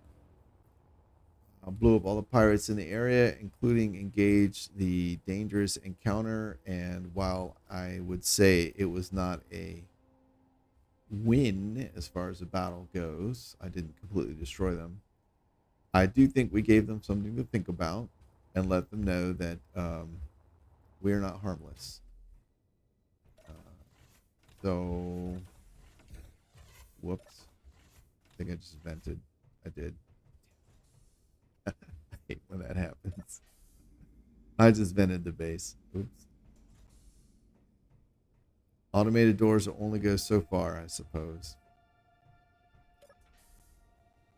Blew up all the pirates in the area, including engaged the dangerous encounter. And while I would say it was not a win as far as the battle goes, I didn't completely destroy them. I do think we gave them something to think about and let them know that we are not harmless. So, whoops. I think I just vented. I did. I hate when that happens. I just vented the base. Oops. Automated doors will only go so far, I suppose.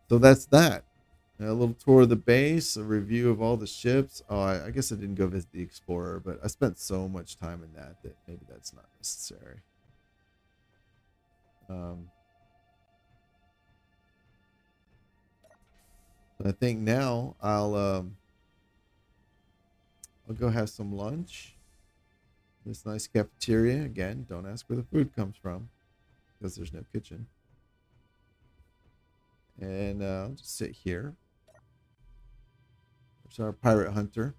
So that's that. A little tour of the base, a review of all the ships. Oh, I guess I didn't go visit the Explorer, but I spent so much time in that maybe that's not necessary. I think now I'll go have some lunch. This nice cafeteria. Again, don't ask where the food comes from because there's no kitchen. And I'll just sit here. There's our pirate hunter.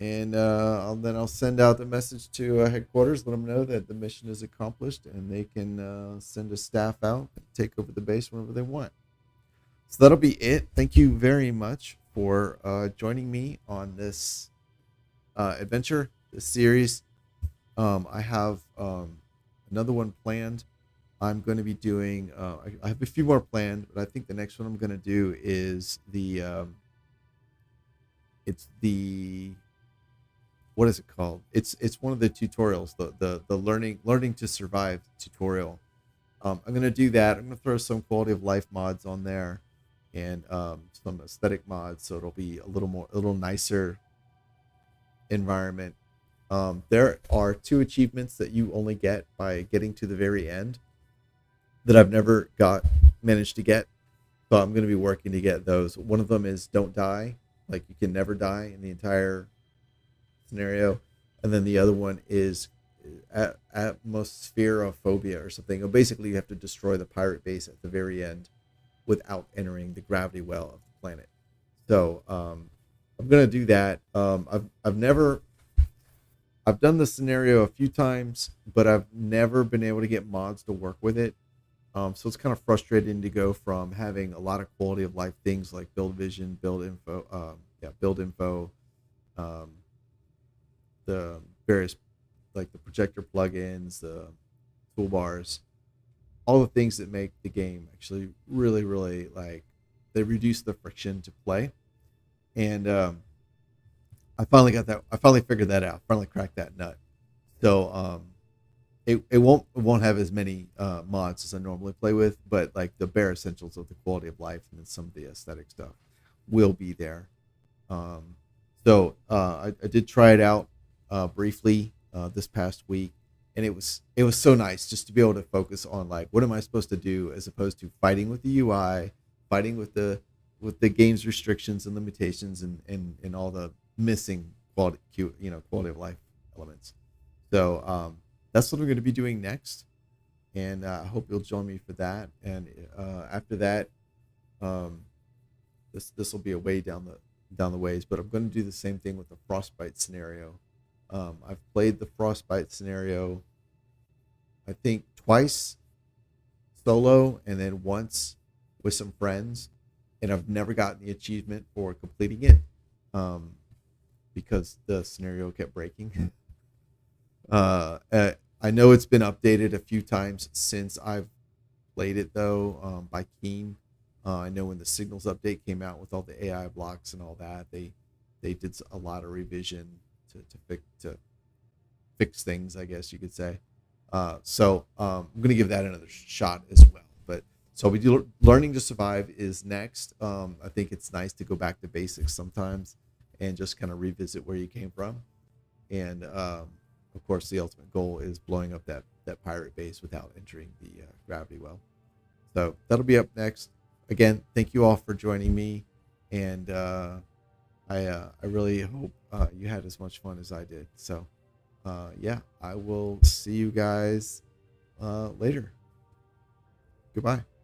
And then I'll send out the message to headquarters, let them know that the mission is accomplished, and they can send a staff out and take over the base whenever they want. So that'll be it. Thank you very much for joining me on this adventure, this series. I have another one planned. I'm going to be doing, I have a few more planned, but I think the next one I'm going to do is it's the what is it called? It's one of the tutorials, the learning to survive tutorial. I'm gonna do that. I'm gonna throw some quality of life mods on there, and some aesthetic mods, so it'll be a little nicer environment. There are two achievements that you only get by getting to the very end that I've never got managed to get. So I'm going to be working to get those. One of them is don't die, like you can never die in the entire scenario, and then the other one is atmospherophobia or something. Basically, you have to destroy the pirate base at the very end without entering the gravity well of the planet. So I'm going to do that. I've done this scenario a few times, but I've never been able to get mods to work with it. So it's kind of frustrating to go from having a lot of quality of life things like build vision, build info, um, the various like the projector plugins, the toolbars, all the things that make the game actually really, really like they reduce the friction to play. And I finally got that. I finally figured that out. Finally cracked that nut. So it won't have as many mods as I normally play with, but like the bare essentials of the quality of life and then some of the aesthetic stuff will be there. Um, I did try it out briefly this past week, and it was so nice just to be able to focus on like what am I supposed to do as opposed to fighting with the UI, fighting with the game's restrictions and limitations and all the missing quality of life elements. So that's what I'm going to be doing next, and I hope you'll join me for that. And after that, um, this will be a way down the ways, but I'm going to do the same thing with the frostbite scenario. I've played the frostbite scenario, I think twice solo, and then once with some friends, and I've never gotten the achievement for completing it because the scenario kept breaking. I know it's been updated a few times since I've played it though by Keen. I know when the Signals update came out with all the AI blocks and all that, they did a lot of revision to fix things, I guess you could say. I'm going to give that another shot as well. But so we do learning to survive is next. I think it's nice to go back to basics sometimes and just kind of revisit where you came from. And of course, the ultimate goal is blowing up that pirate base without entering the gravity well. So that'll be up next. Again, thank you all for joining me, and I really hope you had as much fun as I did. So yeah, I will see you guys later. Goodbye.